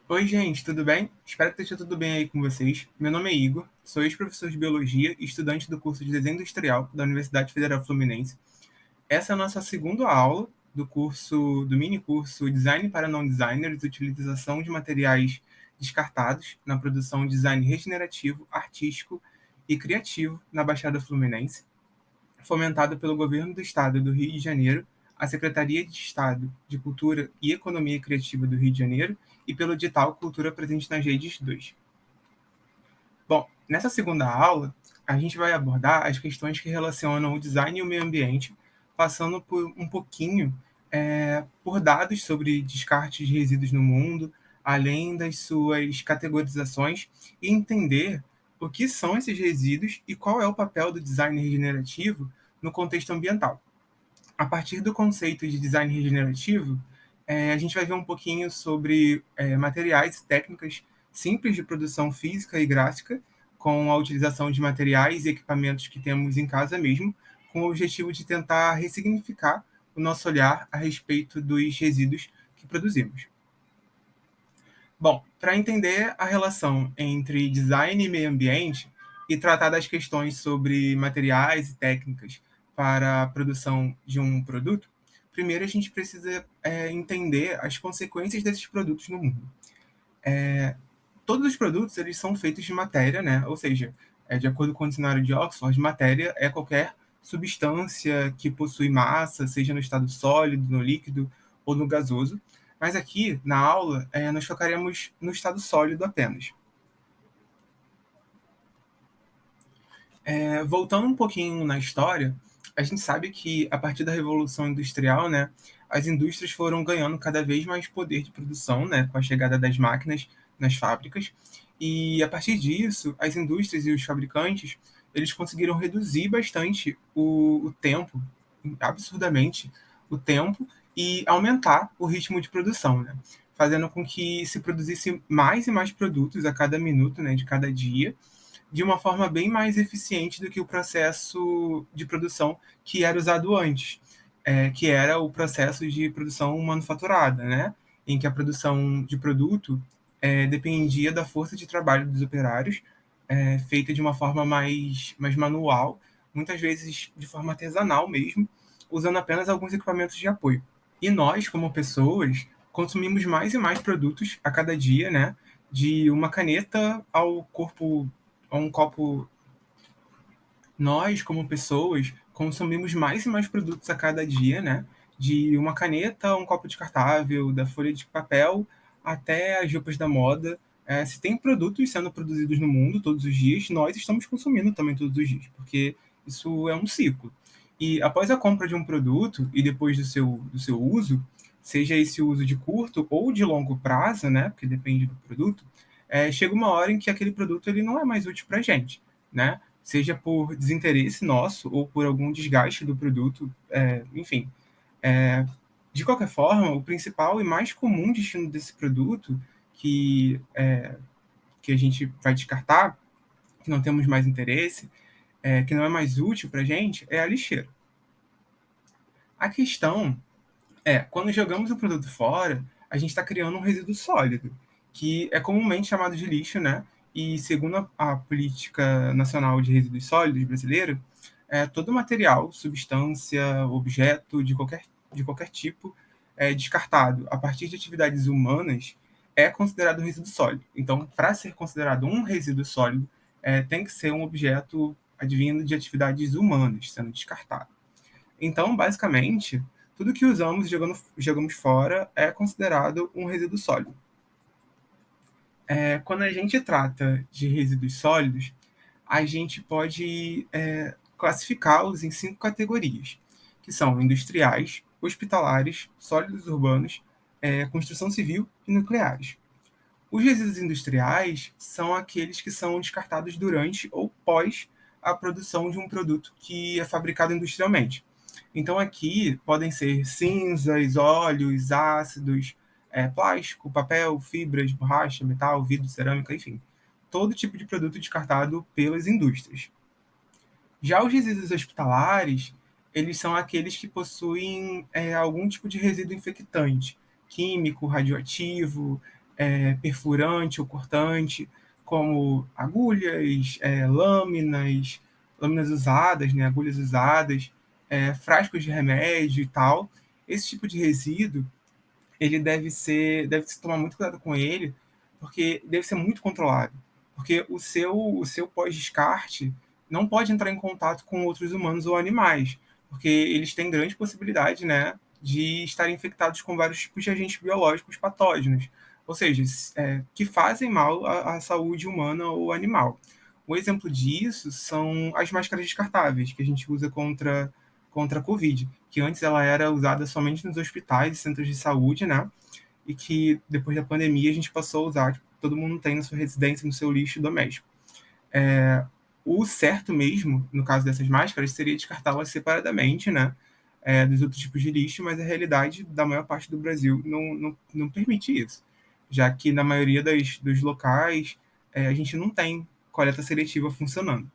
Oi, gente, tudo bem? Espero que esteja tudo bem aí com vocês. Meu nome é Igor, sou ex-professor de Biologia e estudante do curso de Desenho Industrial da Universidade Federal Fluminense. Essa é a nossa segunda aula do mini curso Design para Não Designers, Utilização de Materiais Descartados na Produção de Design Regenerativo, Artístico e Criativo na Baixada Fluminense, fomentado pelo Governo do Estado do Rio de Janeiro, a Secretaria de Estado de Cultura e Economia Criativa do Rio de Janeiro e pelo edital Cultura Presente nas Redes 2. Bom, nessa segunda aula, a gente vai abordar as questões que relacionam o design e o meio ambiente, passando por um pouquinho por dados sobre descarte de resíduos no mundo, além das suas categorizações, e entender o que são esses resíduos e qual é o papel do design regenerativo no contexto ambiental. A partir do conceito de design regenerativo, a gente vai ver um pouquinho sobre materiais e técnicas simples de produção física e gráfica, com a utilização de materiais e equipamentos que temos em casa mesmo, com o objetivo de tentar ressignificar o nosso olhar a respeito dos resíduos que produzimos. Bom, para entender a relação entre design e meio ambiente e tratar das questões sobre materiais e técnicas para a produção de um produto, primeiro a gente precisa entender as consequências desses produtos no mundo. Todos os produtos eles são feitos de matéria, né? Ou seja, de acordo com o dicionário de Oxford, matéria é qualquer substância que possui massa, seja no estado sólido, no líquido ou no gasoso. Mas aqui, na aula, nós focaremos no estado sólido apenas. Voltando um pouquinho na história, a gente sabe que a partir da Revolução Industrial, né, as indústrias foram ganhando cada vez mais poder de produção, né, com a chegada das máquinas nas fábricas, e a partir disso, as indústrias e os fabricantes, eles conseguiram reduzir bastante o tempo, absurdamente, o tempo, e aumentar o ritmo de produção, né, fazendo com que se produzisse mais e mais produtos a cada minuto, né, de cada dia, de uma forma bem mais eficiente do que o processo de produção que era usado antes, que era o processo de produção manufaturada, né? Em que a produção de produto dependia da força de trabalho dos operários, feita de uma forma mais manual, muitas vezes de forma artesanal mesmo, usando apenas alguns equipamentos de apoio. E nós, como pessoas, consumimos mais e mais produtos a cada dia, né? De uma caneta ao corpo, a um copo. Nós, como pessoas, consumimos mais e mais produtos a cada dia, né? De uma caneta a um copo descartável, da folha de papel até as roupas da moda. Se tem produtos sendo produzidos no mundo todos os dias, nós estamos consumindo também todos os dias, porque isso é um ciclo. E após a compra de um produto e depois do seu uso, seja esse uso de curto ou de longo prazo, né, porque depende do produto, chega uma hora em que aquele produto ele não é mais útil para a gente, né? Seja por desinteresse nosso ou por algum desgaste do produto, enfim. É, de qualquer forma, o principal e mais comum destino desse produto que a gente vai descartar, que não temos mais interesse, que não é mais útil para a gente, é a lixeira. A questão quando jogamos o produto fora, a gente está criando um resíduo sólido, que é comumente chamado de lixo, né? E segundo a Política Nacional de Resíduos Sólidos brasileira, todo material, substância, objeto de qualquer tipo descartado a partir de atividades humanas é considerado um resíduo sólido. Então, para ser considerado um resíduo sólido, tem que ser um objeto advindo de atividades humanas, sendo descartado. Então, basicamente, tudo que usamos e jogamos fora é considerado um resíduo sólido. Quando a gente trata de resíduos sólidos, a gente pode classificá-los em 5 categorias, que são industriais, hospitalares, sólidos urbanos, construção civil e nucleares. Os resíduos industriais são aqueles que são descartados durante ou pós a produção de um produto que é fabricado industrialmente. Então, aqui podem ser cinzas, óleos, ácidos, plástico, papel, fibras, borracha, metal, vidro, cerâmica, enfim. Todo tipo de produto descartado pelas indústrias. Já os resíduos hospitalares, eles são aqueles que possuem algum tipo de resíduo infectante, químico, radioativo, perfurante ou cortante, como agulhas, lâminas usadas, né, agulhas usadas, frascos de remédio e tal. Esse tipo de resíduo, ele deve se tomar muito cuidado com ele, porque deve ser muito controlado, porque o seu pós-descarte não pode entrar em contato com outros humanos ou animais, porque eles têm grande possibilidade, né, de estarem infectados com vários tipos de agentes biológicos patógenos, ou seja, que fazem mal à saúde humana ou animal. Um exemplo disso são as máscaras descartáveis que a gente usa contra a Covid, que antes ela era usada somente nos hospitais e centros de saúde, né? E que depois da pandemia a gente passou a usar, tipo, todo mundo tem na sua residência, no seu lixo doméstico. O certo mesmo, no caso dessas máscaras, seria descartá-las separadamente, né? Dos outros tipos de lixo, mas a realidade da maior parte do Brasil não permite isso, já que na maioria dos locais a gente não tem coleta seletiva funcionando.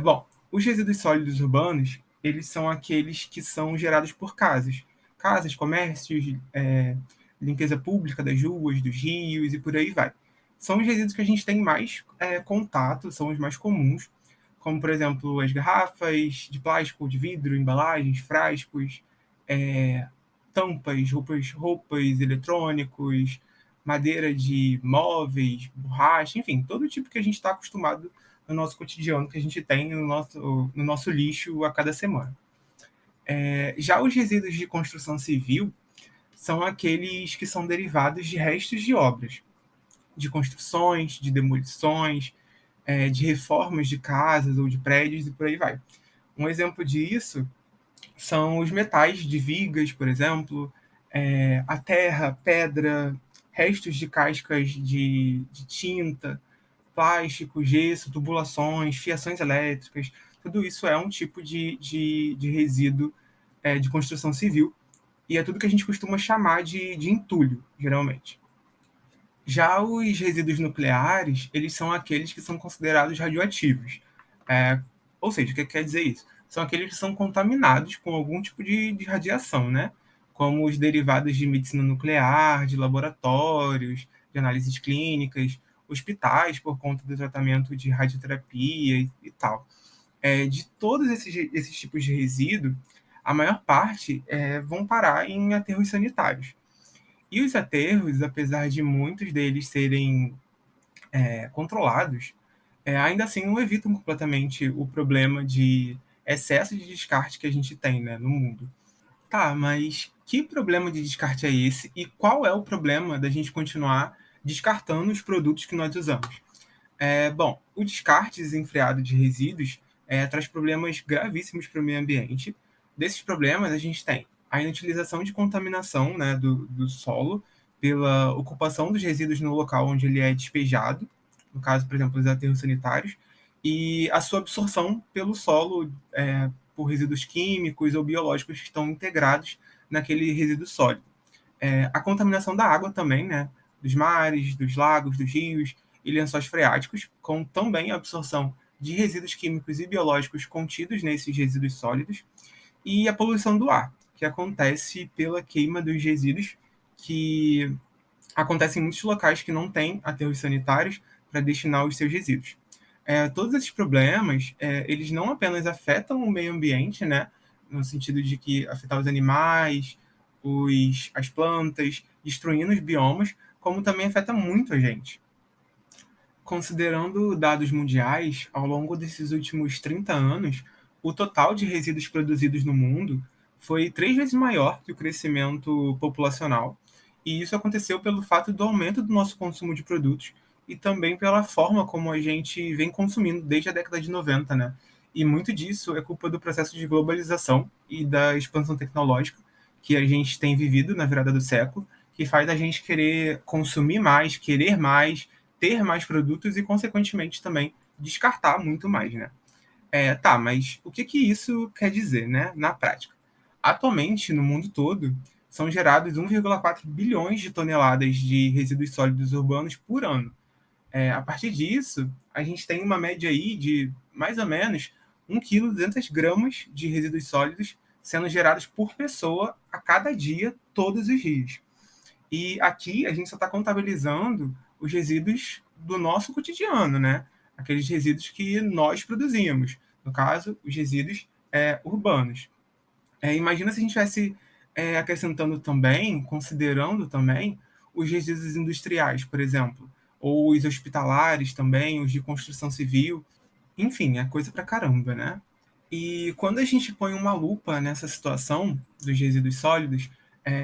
Bom, os resíduos sólidos urbanos, eles são aqueles que são gerados por casas, comércios, limpeza pública das ruas, dos rios e por aí vai. São os resíduos que a gente tem mais contato, são os mais comuns, como, por exemplo, as garrafas de plástico, de vidro, embalagens, frascos, é, tampas, roupas, eletrônicos, madeira de móveis, borracha, enfim, todo tipo que a gente está acostumado no nosso cotidiano, que a gente tem no nosso lixo a cada semana. Já os resíduos de construção civil são aqueles que são derivados de restos de obras, de construções, de demolições, de reformas de casas ou de prédios e por aí vai. Um exemplo disso são os metais de vigas, por exemplo, a terra, pedra, restos de cascas de tinta, plástico, gesso, tubulações, fiações elétricas, tudo isso é um tipo de resíduo de construção civil e é tudo que a gente costuma chamar de entulho, geralmente. Já os resíduos nucleares, eles são aqueles que são considerados radioativos. É, ou seja, o que quer dizer isso? São aqueles que são contaminados com algum tipo de radiação, né? Como os derivados de medicina nuclear, de laboratórios, de análises clínicas, hospitais por conta do tratamento de radioterapia e tal. De todos esses tipos de resíduo, a maior parte vão parar em aterros sanitários. E os aterros, apesar de muitos deles serem controlados, ainda assim não evitam completamente o problema de excesso de descarte que a gente tem, né, no mundo. Tá, mas que problema de descarte é esse e qual é o problema da gente continuar descartando os produtos que nós usamos? Bom, o descarte desenfreado de resíduos traz problemas gravíssimos para o meio ambiente. Desses problemas, a gente tem a inutilização de contaminação, né, do solo pela ocupação dos resíduos no local onde ele é despejado, no caso, por exemplo, os aterros sanitários, e a sua absorção pelo solo por resíduos químicos ou biológicos que estão integrados naquele resíduo sólido. A contaminação da água também, né, dos mares, dos lagos, dos rios e lençóis freáticos, com também a absorção de resíduos químicos e biológicos contidos nesses resíduos sólidos, e a poluição do ar, que acontece pela queima dos resíduos, que acontece em muitos locais que não têm aterros sanitários para destinar os seus resíduos. Todos esses problemas, eles não apenas afetam o meio ambiente, né, no sentido de que afetar os animais, as plantas, destruindo os biomas, como também afeta muito a gente. Considerando dados mundiais, ao longo desses últimos 30 anos, o total de resíduos produzidos no mundo foi 3 vezes maior que o crescimento populacional, e isso aconteceu pelo fato do aumento do nosso consumo de produtos e também pela forma como a gente vem consumindo desde a década de 90, né? E muito disso é culpa do processo de globalização e da expansão tecnológica que a gente tem vivido na virada do século, que faz a gente querer consumir mais, querer mais, ter mais produtos e, consequentemente, também descartar muito mais, né? Tá, mas o que isso quer dizer, né, na prática? Atualmente, no mundo todo, são gerados 1,4 bilhões de toneladas de resíduos sólidos urbanos por ano. A partir disso, a gente tem uma média aí de mais ou menos 1,2 kg de resíduos sólidos sendo gerados por pessoa a cada dia, todos os dias. E aqui a gente só está contabilizando os resíduos do nosso cotidiano, né? Aqueles resíduos que nós produzimos, no caso, os resíduos urbanos. Imagina se a gente estivesse acrescentando também, considerando também, os resíduos industriais, por exemplo, ou os hospitalares também, os de construção civil, enfim, é coisa pra caramba, né? E quando a gente põe uma lupa nessa situação dos resíduos sólidos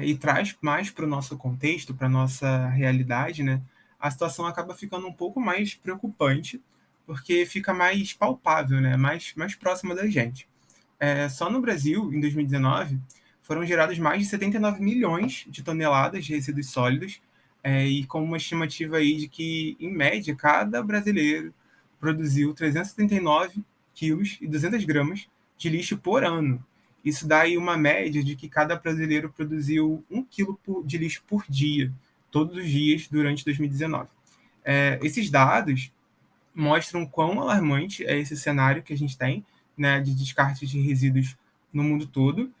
e traz mais para o nosso contexto, para a nossa realidade, né, a situação acaba ficando um pouco mais preocupante, porque fica mais palpável, né, mais próxima da gente. Só no Brasil, em 2019, foram gerados mais de 79 milhões de toneladas de resíduos sólidos, e com uma estimativa aí de que, em média, cada brasileiro produziu 379 quilos e 200 gramas de lixo por ano. Isso dá aí uma média de que cada brasileiro produziu 1 quilo de lixo por dia, todos os dias, durante 2019. Esses dados mostram quão alarmante é esse cenário que a gente tem, né, de descarte de resíduos no mundo todo,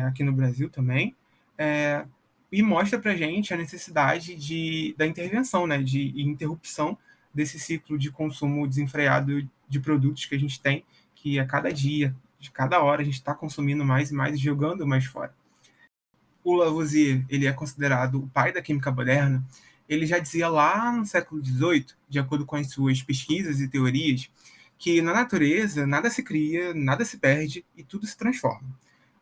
aqui no Brasil também, é, e mostra para a gente a necessidade da intervenção, né, de interrupção desse ciclo de consumo desenfreado de produtos que a gente tem, que a cada dia, de cada hora, a gente está consumindo mais e mais e jogando mais fora. O Lavoisier, ele é considerado o pai da química moderna. Ele já dizia lá no século XVIII, de acordo com as suas pesquisas e teorias, que na natureza nada se cria, nada se perde e tudo se transforma.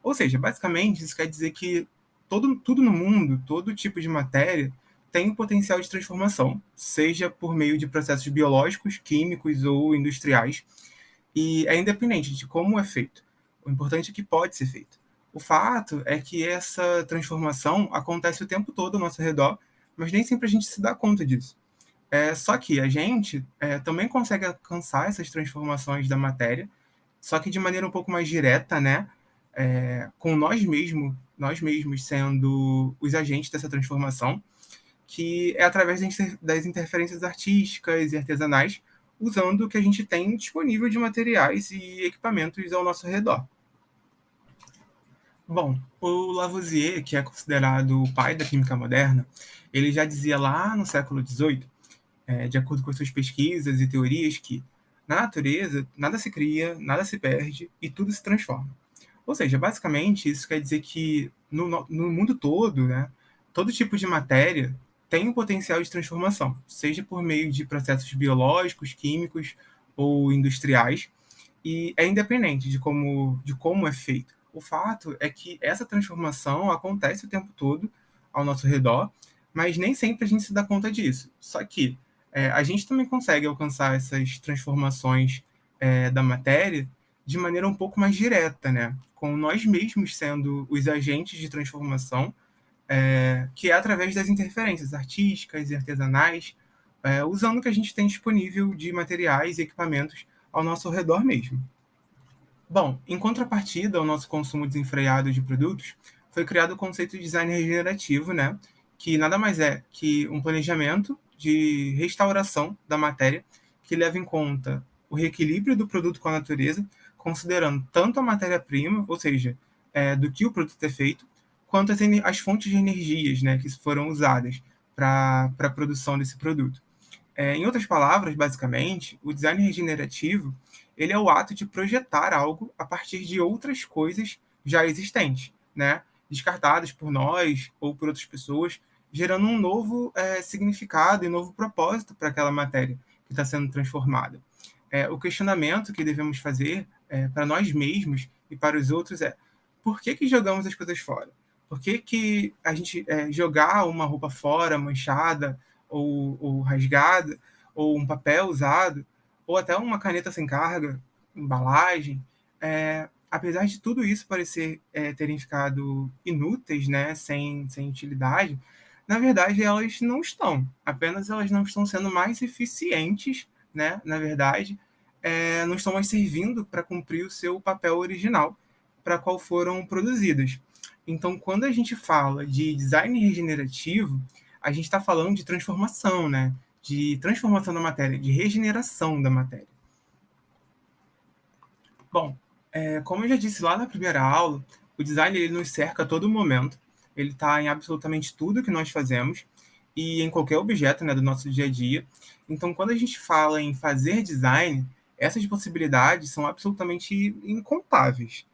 Ou seja, basicamente, isso quer dizer que tudo no mundo, todo tipo de matéria, tem um potencial de transformação, seja por meio de processos biológicos, químicos ou industriais, e é independente de como é feito. O importante é que pode ser feito. O fato é que essa transformação acontece o tempo todo ao nosso redor, mas nem sempre a gente se dá conta disso. Só que a gente também consegue alcançar essas transformações da matéria, só que de maneira um pouco mais direta, né? Com nós mesmos sendo os agentes dessa transformação, que é através das interferências artísticas e artesanais, usando o que a gente tem disponível de materiais e equipamentos ao nosso redor. Bom, o Lavoisier, que é considerado o pai da química moderna, ele já dizia lá no século XVIII, de acordo com suas pesquisas e teorias, que na natureza nada se cria, nada se perde e tudo se transforma. Ou seja, basicamente, isso quer dizer que no mundo todo, né, todo tipo de matéria tem um potencial de transformação, seja por meio de processos biológicos, químicos ou industriais, e é independente de como é feito. O fato é que essa transformação acontece o tempo todo ao nosso redor, mas nem sempre a gente se dá conta disso. Só que a gente também consegue alcançar essas transformações da matéria de maneira um pouco mais direta, né? Com nós mesmos sendo os agentes de transformação, que é através das interferências artísticas e artesanais, usando o que a gente tem disponível de materiais e equipamentos ao nosso redor mesmo. Bom, em contrapartida ao nosso consumo desenfreado de produtos, foi criado o conceito de design regenerativo, né? Que nada mais é que um planejamento de restauração da matéria que leva em conta o reequilíbrio do produto com a natureza, considerando tanto a matéria-prima, ou seja, do que o produto é feito, quanto as fontes de energias, né, que foram usadas para a produção desse produto. Em outras palavras, basicamente, o design regenerativo ele é o ato de projetar algo a partir de outras coisas já existentes, né? Descartadas por nós ou por outras pessoas, gerando um novo significado e um novo propósito para aquela matéria que está sendo transformada. O questionamento que devemos fazer para nós mesmos e para os outros é: por que jogamos as coisas fora? Por que a gente jogar uma roupa fora, manchada, ou rasgada, ou um papel usado, ou até uma caneta sem carga, embalagem, apesar de tudo isso parecer terem ficado inúteis, né, sem utilidade, na verdade elas não estão. Apenas elas não estão sendo mais eficientes, né, na verdade, não estão mais servindo para cumprir o seu papel original para qual foram produzidas. Então, quando a gente fala de design regenerativo, a gente está falando de transformação, né? De transformação da matéria, de regeneração da matéria. Bom, como eu já disse lá na primeira aula, o design ele nos cerca a todo momento, ele está em absolutamente tudo que nós fazemos e em qualquer objeto, né, do nosso dia a dia. Então, quando a gente fala em fazer design, essas possibilidades são absolutamente incontáveis.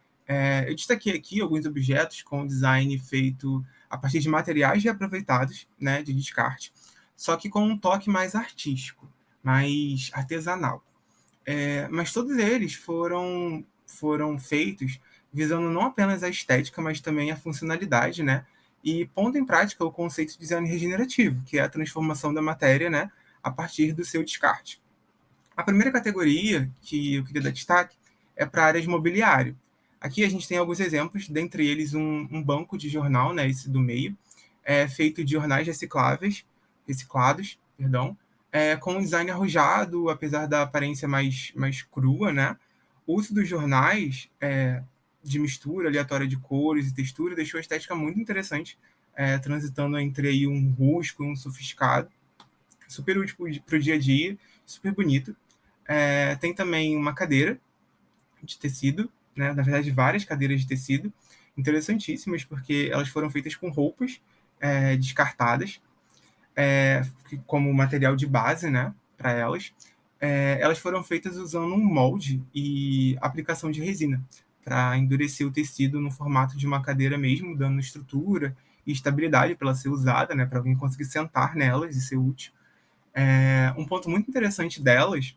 Eu destaquei aqui alguns objetos com design feito a partir de materiais reaproveitados, né, de descarte, só que com um toque mais artístico, mais artesanal. Mas todos eles foram feitos visando não apenas a estética, mas também a funcionalidade, né? E pondo em prática o conceito de design regenerativo, que é a transformação da matéria, né, a partir do seu descarte. A primeira categoria que eu queria dar destaque é para a área de mobiliário. Aqui a gente tem alguns exemplos, dentre eles um banco de jornal, né, esse do meio, feito de jornais reciclados, perdão, com um design arrojado, apesar da aparência mais crua, né? O uso dos jornais de mistura aleatória de cores e textura deixou a estética muito interessante, transitando entre aí um rústico e um sofisticado, super útil para o dia a dia, super bonito. Tem também uma cadeira de tecido, né? Na verdade, várias cadeiras de tecido, interessantíssimas, porque elas foram feitas com roupas descartadas, como material de base, né, para elas. Elas foram feitas usando um molde e aplicação de resina, para endurecer o tecido no formato de uma cadeira mesmo, dando estrutura e estabilidade para ela ser usada, né, para alguém conseguir sentar nelas e ser útil. Um ponto muito interessante delas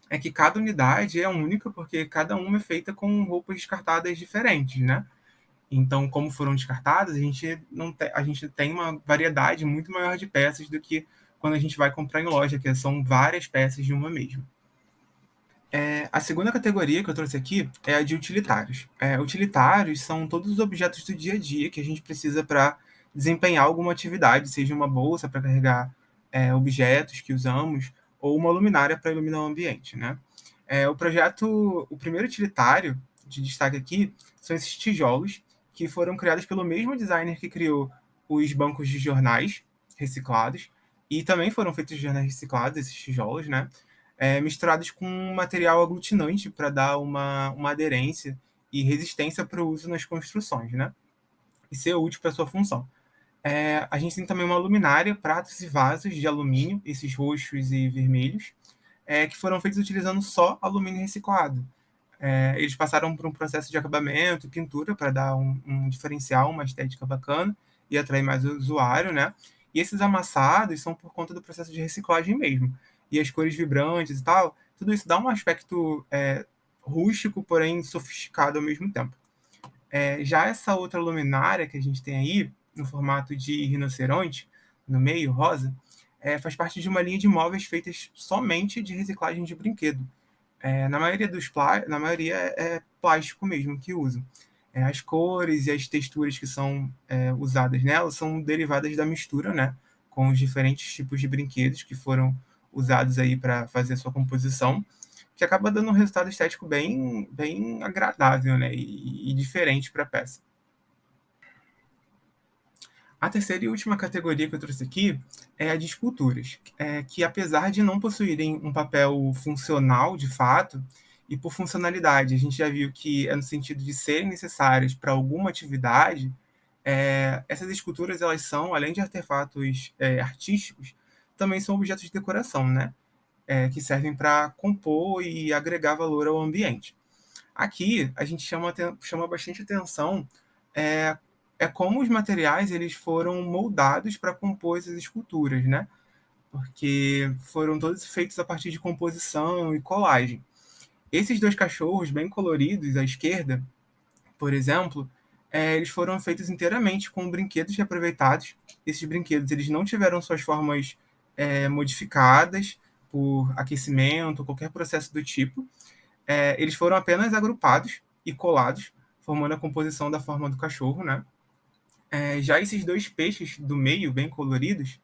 é que cada unidade é única, porque cada uma é feita com roupas descartadas diferentes, né? Então, como foram descartadas, a gente tem uma variedade muito maior de peças do que quando a gente vai comprar em loja, que são várias peças de uma mesma. A segunda categoria que eu trouxe aqui é a de utilitários. Utilitários são todos os objetos do dia a dia que a gente precisa para desempenhar alguma atividade, seja uma bolsa para carregar objetos que usamos, ou uma luminária para iluminar o ambiente, né? O primeiro utilitário de destaque aqui são esses tijolos, que foram criados pelo mesmo designer que criou os bancos de jornais reciclados, e também foram feitos de jornais reciclados, esses tijolos, né? Misturados com um material aglutinante para dar uma aderência e resistência para o uso nas construções, né? E ser útil para sua função. A gente tem também uma luminária, pratos e vasos de alumínio, esses roxos e vermelhos, que foram feitos utilizando só alumínio reciclado. Eles passaram por um processo de acabamento, pintura, para dar um diferencial, uma estética bacana e atrair mais o usuário, né? E esses amassados são por conta do processo de reciclagem mesmo. E as cores vibrantes e tal, tudo isso dá um aspecto rústico, porém sofisticado ao mesmo tempo. Já essa outra luminária que a gente tem aí, no formato de rinoceronte, no meio, rosa, faz parte de uma linha de móveis feitas somente de reciclagem de brinquedo. Na maioria é plástico mesmo que usam. As cores e as texturas que são usadas nela são derivadas da mistura, né, com os diferentes tipos de brinquedos que foram usados aí para fazer a sua composição, que acaba dando um resultado estético bem agradável, né, e diferente para a peça. A terceira e última categoria que eu trouxe aqui é a de esculturas, que apesar de não possuírem um papel funcional de fato, e por funcionalidade, a gente já viu que é no sentido de serem necessárias para alguma atividade, essas esculturas, elas são, além de artefatos artísticos, também são objetos de decoração, né? Que servem para compor e agregar valor ao ambiente. Aqui a gente chama bastante atenção é, como os materiais eles foram moldados para compor essas esculturas, né? Porque foram todos feitos a partir de composição e colagem. Esses dois cachorros bem coloridos à esquerda, por exemplo, eles foram feitos inteiramente com brinquedos reaproveitados. Esses brinquedos eles não tiveram suas formas modificadas por aquecimento, qualquer processo do tipo. Eles foram apenas agrupados e colados, formando a composição da forma do cachorro, né? Já esses dois peixes do meio, bem coloridos,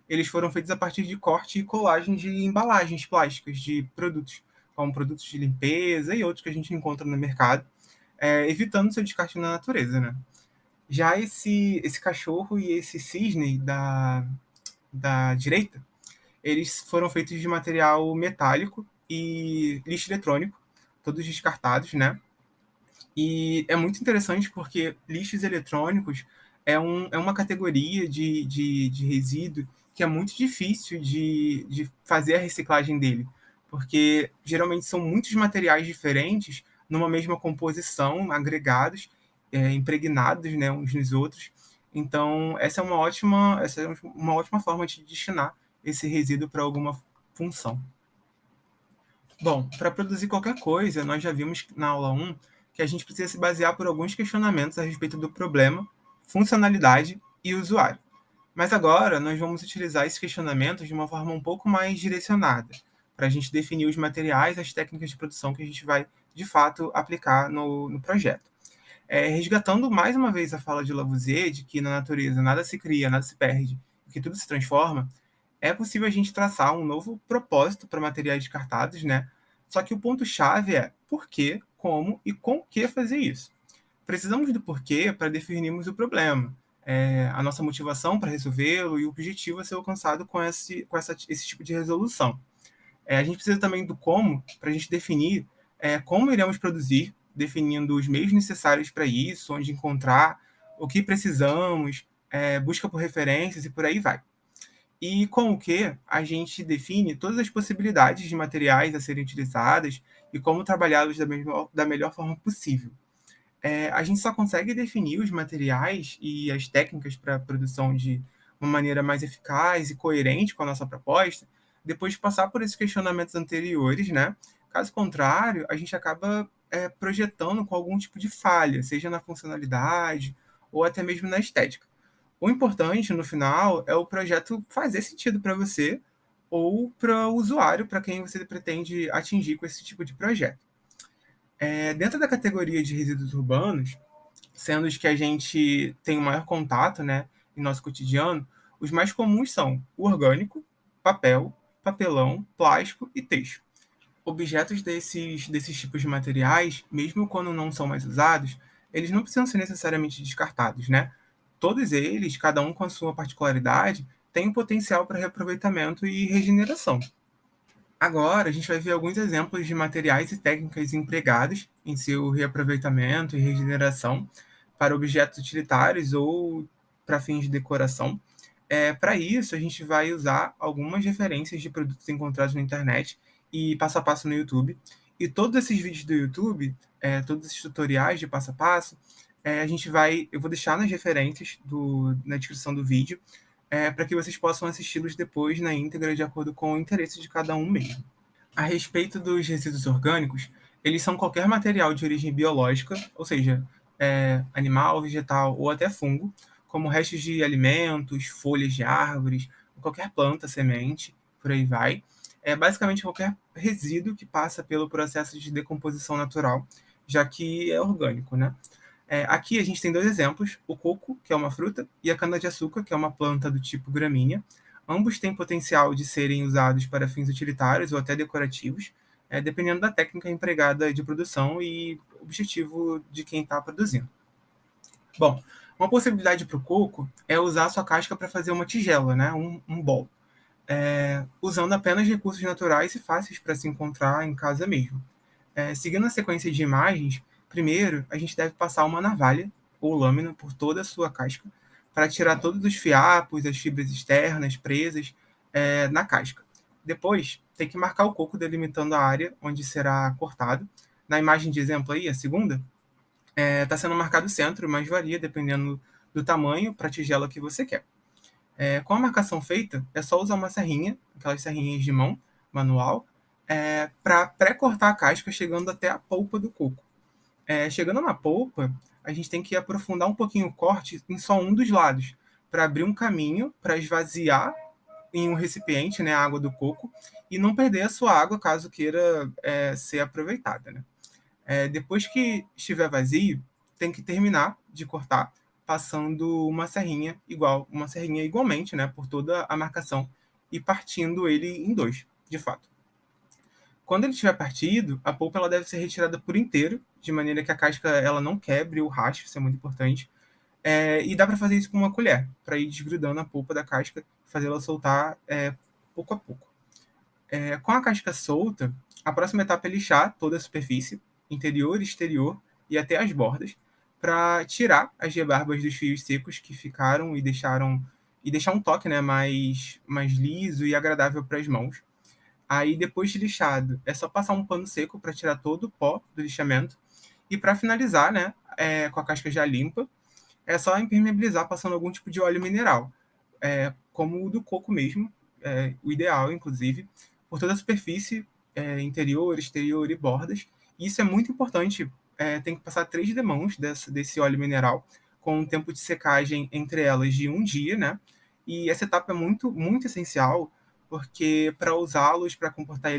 eles foram feitos a partir de corte e colagem de embalagens plásticas de produtos, como produtos de limpeza e outros que a gente encontra no mercado, evitando seu descarte na natureza, né? Já esse cachorro e esse cisne da direita, eles foram feitos de material metálico e lixo eletrônico, todos descartados, né? E é muito interessante porque lixos eletrônicos é uma categoria de resíduo que é muito difícil de fazer a reciclagem dele, porque geralmente são muitos materiais diferentes numa mesma composição, agregados, impregnados, né, uns nos outros. Então, essa é uma ótima forma de destinar esse resíduo para alguma função. Bom, para produzir qualquer coisa, nós já vimos na aula 1 que a gente precisa se basear por alguns questionamentos a respeito do problema, funcionalidade e usuário. Mas agora nós vamos utilizar esses questionamentos de uma forma um pouco mais direcionada, para a gente definir os materiais, as técnicas de produção que a gente vai, de fato, aplicar no projeto. Resgatando mais uma vez a fala de Lavoisier, de que na natureza nada se cria, nada se perde, que tudo se transforma, é possível a gente traçar um novo propósito para materiais descartados, né? Só que o ponto-chave é por quê, como e com que fazer isso. Precisamos do porquê para definirmos o problema, a nossa motivação para resolvê-lo e o objetivo a ser alcançado com esse tipo de resolução. A gente precisa também do como para a gente definir como iremos produzir, definindo os meios necessários para isso, onde encontrar, o que precisamos, busca por referências e por aí vai. E com o que a gente define todas as possibilidades de materiais a serem utilizados e como trabalhá-los da melhor forma possível. A gente só consegue definir os materiais e as técnicas para a produção de uma maneira mais eficaz e coerente com a nossa proposta depois de passar por esses questionamentos anteriores, né? Caso contrário, a gente acaba projetando com algum tipo de falha, seja na funcionalidade ou até mesmo na estética. O importante, no final, é o projeto fazer sentido para você ou para o usuário, para quem você pretende atingir com esse tipo de projeto. Dentro da categoria de resíduos urbanos, sendo os que a gente tem o maior contato, né, em nosso cotidiano, os mais comuns são o orgânico, papel, papelão, plástico e texto. Objetos desses tipos de materiais, mesmo quando não são mais usados, eles não precisam ser necessariamente descartados, né? Todos eles, cada um com a sua particularidade, têm um potencial para reaproveitamento e regeneração. Agora, a gente vai ver alguns exemplos de materiais e técnicas empregados em seu reaproveitamento e regeneração para objetos utilitários ou para fins de decoração. Para isso, a gente vai usar algumas referências de produtos encontrados na internet e passo a passo no YouTube. E todos esses vídeos do YouTube, todos esses tutoriais de passo a passo, eu vou deixar nas referências na descrição do vídeo, para que vocês possam assisti-los depois na íntegra, de acordo com o interesse de cada um mesmo. A respeito dos resíduos orgânicos, eles são qualquer material de origem biológica, ou seja, animal, vegetal ou até fungo, como restos de alimentos, folhas de árvores, qualquer planta, semente, por aí vai. É basicamente qualquer resíduo que passa pelo processo de decomposição natural, já que é orgânico, né? Aqui a gente tem dois exemplos: o coco, que é uma fruta, e a cana-de-açúcar, que é uma planta do tipo gramínea. Ambos têm potencial de serem usados para fins utilitários ou até decorativos, dependendo da técnica empregada de produção e objetivo de quem está produzindo. Bom, uma possibilidade para o coco é usar a sua casca para fazer uma tigela, né, um bol, usando apenas recursos naturais e fáceis para se encontrar em casa mesmo. Seguindo a sequência de imagens, primeiro a gente deve passar uma navalha ou lâmina por toda a sua casca para tirar todos os fiapos, as fibras externas presas na casca. Depois, tem que marcar o coco delimitando a área onde será cortado. Na imagem de exemplo aí, a segunda, está sendo marcado o centro, mas varia dependendo do tamanho para a tigela que você quer. Com a marcação feita, é só usar uma serrinha, aquelas serrinhas de mão, manual, para pré-cortar a casca, chegando até a polpa do coco. Chegando na polpa, a gente tem que aprofundar um pouquinho o corte em só um dos lados, para abrir um caminho para esvaziar em um recipiente, né, a água do coco, e não perder a sua água caso queira ser aproveitada, né? Depois que estiver vazio, tem que terminar de cortar, passando uma serrinha igualmente, né, por toda a marcação e partindo ele em dois, de fato. Quando ele estiver partido, a polpa ela deve ser retirada por inteiro, de maneira que a casca ela não quebre o racho, isso é muito importante. E dá para fazer isso com uma colher, para ir desgrudando a polpa da casca, fazê-la soltar pouco a pouco. Com a casca solta, a próxima etapa é lixar toda a superfície, interior, exterior e até as bordas, para tirar as rebarbas dos fios secos que ficaram e deixar um toque, né, mais liso e agradável para as mãos. Aí, depois de lixado, é só passar um pano seco para tirar todo o pó do lixamento. E para finalizar, né, com a casca já limpa, é só impermeabilizar passando algum tipo de óleo mineral, como o do coco mesmo, o ideal, inclusive, por toda a superfície, interior, exterior e bordas. E isso é muito importante, tem que passar 3 demãos desse óleo mineral, com um tempo de secagem entre elas de um dia, né? E essa etapa é muito, muito essencial, porque para usá-los para comportar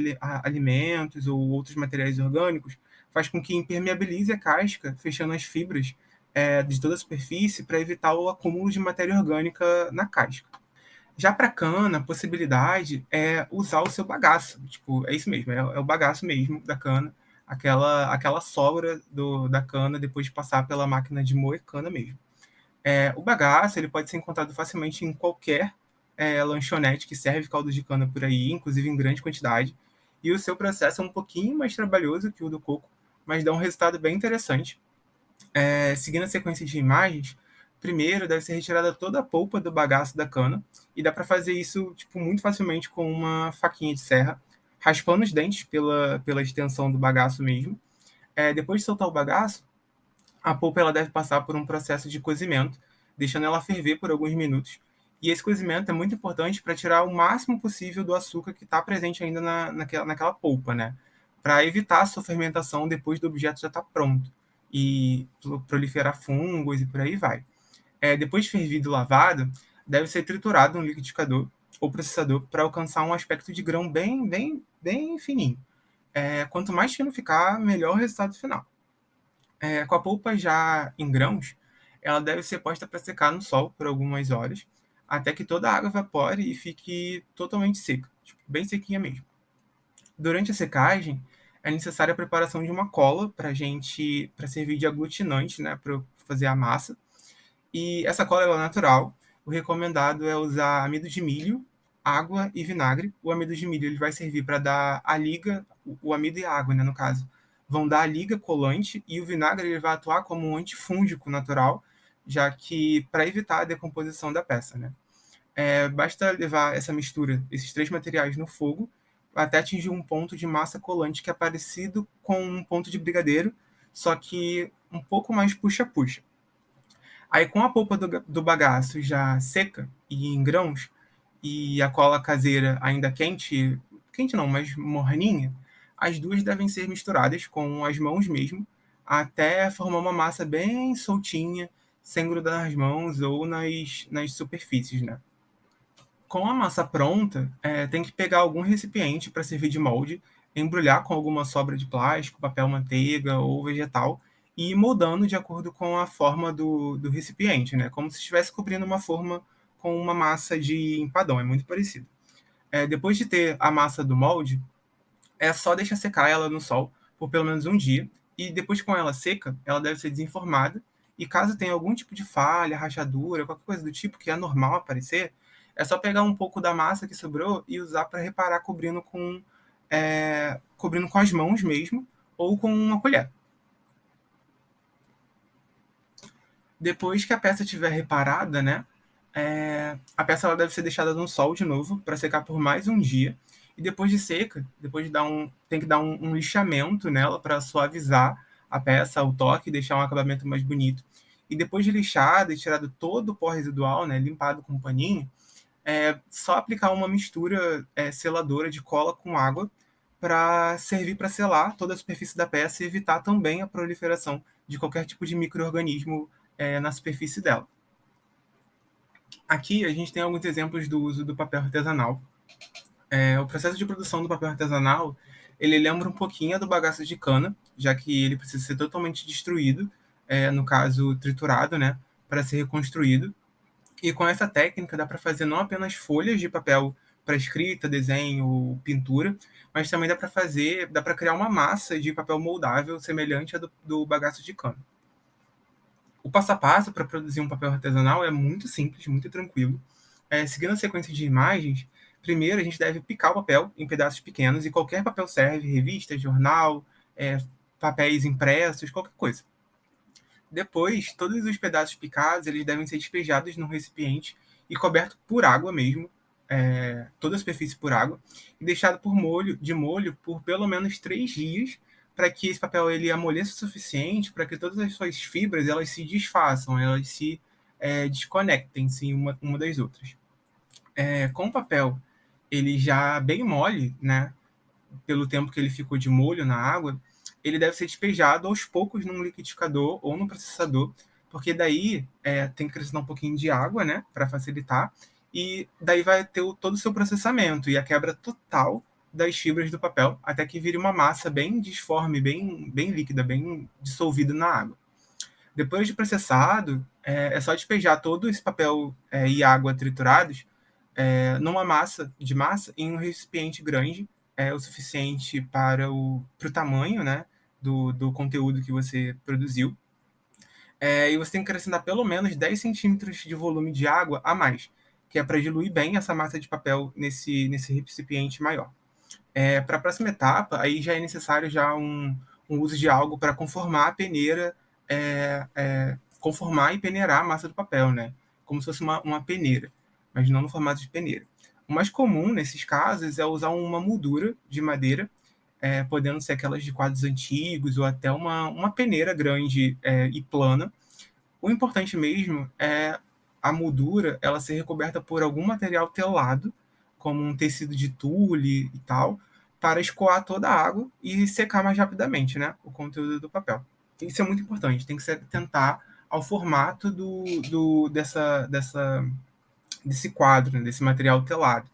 alimentos ou outros materiais orgânicos, faz com que impermeabilize a casca, fechando as fibras de toda a superfície para evitar o acúmulo de matéria orgânica na casca. Já para cana, a possibilidade é usar o seu bagaço. Tipo, é isso mesmo, é o bagaço mesmo da cana, aquela sobra da cana depois de passar pela máquina de moer cana mesmo. O bagaço ele pode ser encontrado facilmente em qualquer lanchonete que serve caldo de cana por aí, inclusive em grande quantidade. E o seu processo é um pouquinho mais trabalhoso que o do coco, mas dá um resultado bem interessante. Seguindo a sequência de imagens, primeiro deve ser retirada toda a polpa do bagaço da cana, e dá para fazer isso tipo, muito facilmente com uma faquinha de serra, raspando os dentes pela extensão do bagaço mesmo. Depois de soltar o bagaço, a polpa ela deve passar por um processo de cozimento, deixando ela ferver por alguns minutos. E esse cozimento é muito importante para tirar o máximo possível do açúcar que está presente ainda naquela polpa, né? Para evitar a sua fermentação depois do objeto já estar pronto e proliferar fungos e por aí vai. Depois de fervido e lavado, deve ser triturado no liquidificador ou processador para alcançar um aspecto de grão bem, bem, bem fininho. Quanto mais fino ficar, melhor o resultado final. Com a polpa já em grãos, ela deve ser posta para secar no sol por algumas horas, até que toda a água evapore e fique totalmente seca, tipo, bem sequinha mesmo. Durante a secagem, é necessária a preparação de uma cola para servir de aglutinante, né, para fazer a massa. E essa cola é natural. O recomendado é usar amido de milho, água e vinagre. O amido de milho ele vai servir para dar a liga, o amido e a água, né, no caso, vão dar a liga colante, e o vinagre ele vai atuar como um antifúngico natural, já que para evitar a decomposição da peça, né? Basta levar essa mistura, esses 3 materiais no fogo, até atingir um ponto de massa colante que é parecido com um ponto de brigadeiro, só que um pouco mais puxa-puxa. Aí, com a polpa do bagaço já seca e em grãos, e a cola caseira ainda quente, quente não, mas morninha, as duas devem ser misturadas com as mãos mesmo, até formar uma massa bem soltinha, sem grudar nas mãos ou nas superfícies, né? Com a massa pronta, tem que pegar algum recipiente para servir de molde, embrulhar com alguma sobra de plástico, papel manteiga ou vegetal e ir moldando de acordo com a forma do recipiente, né? Como se estivesse cobrindo uma forma com uma massa de empadão, é muito parecido. Depois de ter a massa do molde, é só deixar secar ela no sol por pelo menos um dia, e depois com ela seca, ela deve ser desenformada, e caso tenha algum tipo de falha, rachadura, qualquer coisa do tipo que é normal aparecer, é só pegar um pouco da massa que sobrou e usar para reparar cobrindo com as mãos mesmo, ou com uma colher. Depois que a peça estiver reparada, né, a peça ela deve ser deixada no sol de novo para secar por mais um dia. E depois de seca, depois de tem que dar um lixamento nela para suavizar a peça, o toque, e deixar um acabamento mais bonito. E depois de lixado e tirado todo o pó residual, né, limpado com um paninho, só aplicar uma mistura seladora de cola com água para servir para selar toda a superfície da peça e evitar também a proliferação de qualquer tipo de micro-organismo na superfície dela. Aqui a gente tem alguns exemplos do uso do papel artesanal. O processo de produção do papel artesanal, ele lembra um pouquinho do bagaço de cana, já que ele precisa ser totalmente destruído, no caso triturado, né, para ser reconstruído. E com essa técnica dá para fazer não apenas folhas de papel para escrita, desenho, pintura, mas também dá para criar uma massa de papel moldável semelhante à do bagaço de cana. O passo a passo para produzir um papel artesanal é muito simples, muito tranquilo. Seguindo a sequência de imagens, primeiro a gente deve picar o papel em pedaços pequenos, e qualquer papel serve, revista, jornal, papéis impressos, qualquer coisa. Depois, todos os pedaços picados eles devem ser despejados num recipiente e coberto por água mesmo, toda a superfície por água, e deixado de molho por pelo menos 3 dias, para que esse papel ele amoleça o suficiente para que todas as suas fibras elas se desfaçam, elas se desconectem-se uma das outras. Com o papel ele já bem mole, né, pelo tempo que ele ficou de molho na água, ele deve ser despejado aos poucos num liquidificador ou no processador, porque daí tem que acrescentar um pouquinho de água, né, para facilitar, e daí vai ter todo o seu processamento e a quebra total das fibras do papel, até que vire uma massa bem disforme, bem líquida, bem dissolvida na água. Depois de processado, é só despejar todo esse papel e água triturados numa massa em um recipiente grande, o suficiente para o tamanho, né, do conteúdo que você produziu. E você tem que acrescentar pelo menos 10 centímetros de volume de água a mais, que é para diluir bem essa massa de papel nesse recipiente maior. Para a próxima etapa, aí já é necessário já um uso de algo para conformar a peneira, conformar e peneirar a massa do papel, né? Como se fosse uma peneira, mas não no formato de peneira. O mais comum nesses casos é usar uma moldura de madeira, podendo ser aquelas de quadros antigos ou até uma peneira grande e plana. O importante mesmo é a moldura ela ser recoberta por algum material telado, como um tecido de tule e tal, para escoar toda a água e secar mais rapidamente, né, o conteúdo do papel. Isso é muito importante, tem que se atentar ao formato desse quadro, né, desse material telado.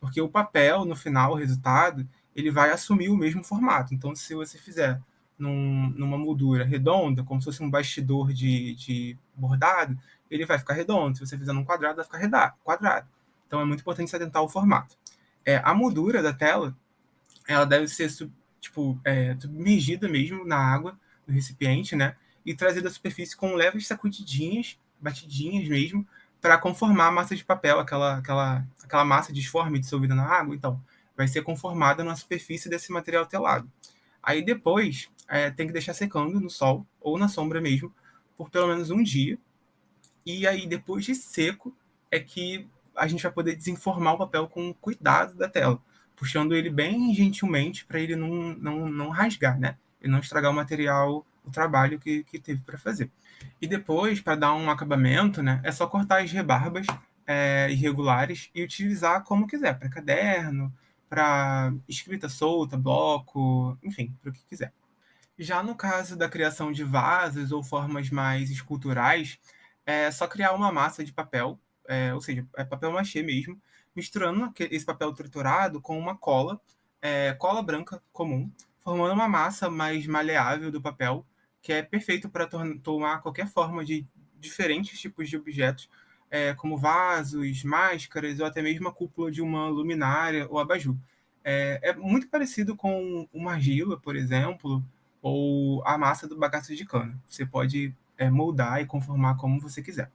Porque o papel, no final, o resultado, ele vai assumir o mesmo formato. Então, se você fizer numa moldura redonda, como se fosse um bastidor de bordado, ele vai ficar redondo. Se você fizer num quadrado, vai ficar quadrado. Então, é muito importante se atentar ao formato. A moldura da tela, ela deve ser submergida mesmo na água, no recipiente, né? E trazida à superfície com leves sacudidinhas, batidinhas mesmo, para conformar a massa de papel, aquela massa disforme dissolvida na água. Então, vai ser conformada na superfície desse material telado. Aí depois, tem que deixar secando no sol ou na sombra mesmo, por pelo menos um dia. E aí, depois de seco, é que a gente vai poder desenformar o papel com cuidado da tela, puxando ele bem gentilmente para ele não rasgar, né? E não estragar o material, o trabalho que teve para fazer. E depois, para dar um acabamento, né, é só cortar as rebarbas irregulares e utilizar como quiser, para caderno, para escrita solta, bloco, enfim, para o que quiser. Já no caso da criação de vasos ou formas mais esculturais, é só criar uma massa de papel, ou seja, é papel machê mesmo, misturando esse papel triturado com uma cola, cola branca comum, formando uma massa mais maleável do papel, que é perfeito para tomar qualquer forma de diferentes tipos de objetos, como vasos, máscaras ou até mesmo a cúpula de uma luminária ou abajur. É muito parecido com uma argila, por exemplo, ou a massa do bagaço de cana. Você pode moldar e conformar como você quiser.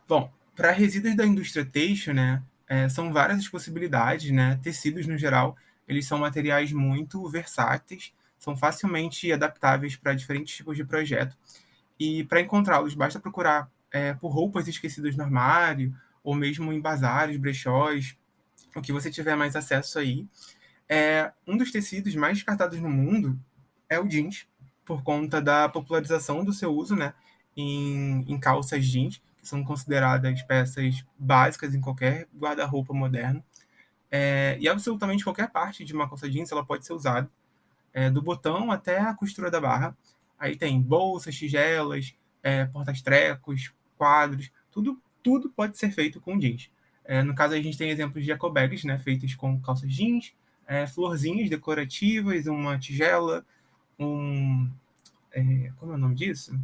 Bom, para resíduos da indústria têxtil, né, são várias as possibilidades, né? Tecidos, no geral, eles são materiais muito versáteis, são facilmente adaptáveis para diferentes tipos de projeto. E para encontrá-los, basta procurar por roupas esquecidas no armário, ou mesmo em bazares, brechós, o que você tiver mais acesso aí. Um dos tecidos mais descartados no mundo é o jeans, por conta da popularização do seu uso, né, em calças jeans, que são consideradas peças básicas em qualquer guarda-roupa moderno. E absolutamente qualquer parte de uma calça jeans ela pode ser usada, do botão até a costura da barra. Aí tem bolsas, tigelas, porta-trecos, quadros, tudo pode ser feito com jeans. No caso, a gente tem exemplos de eco bags, né, feitas com calças jeans, florzinhas decorativas, uma tigela, um, como é o nome disso?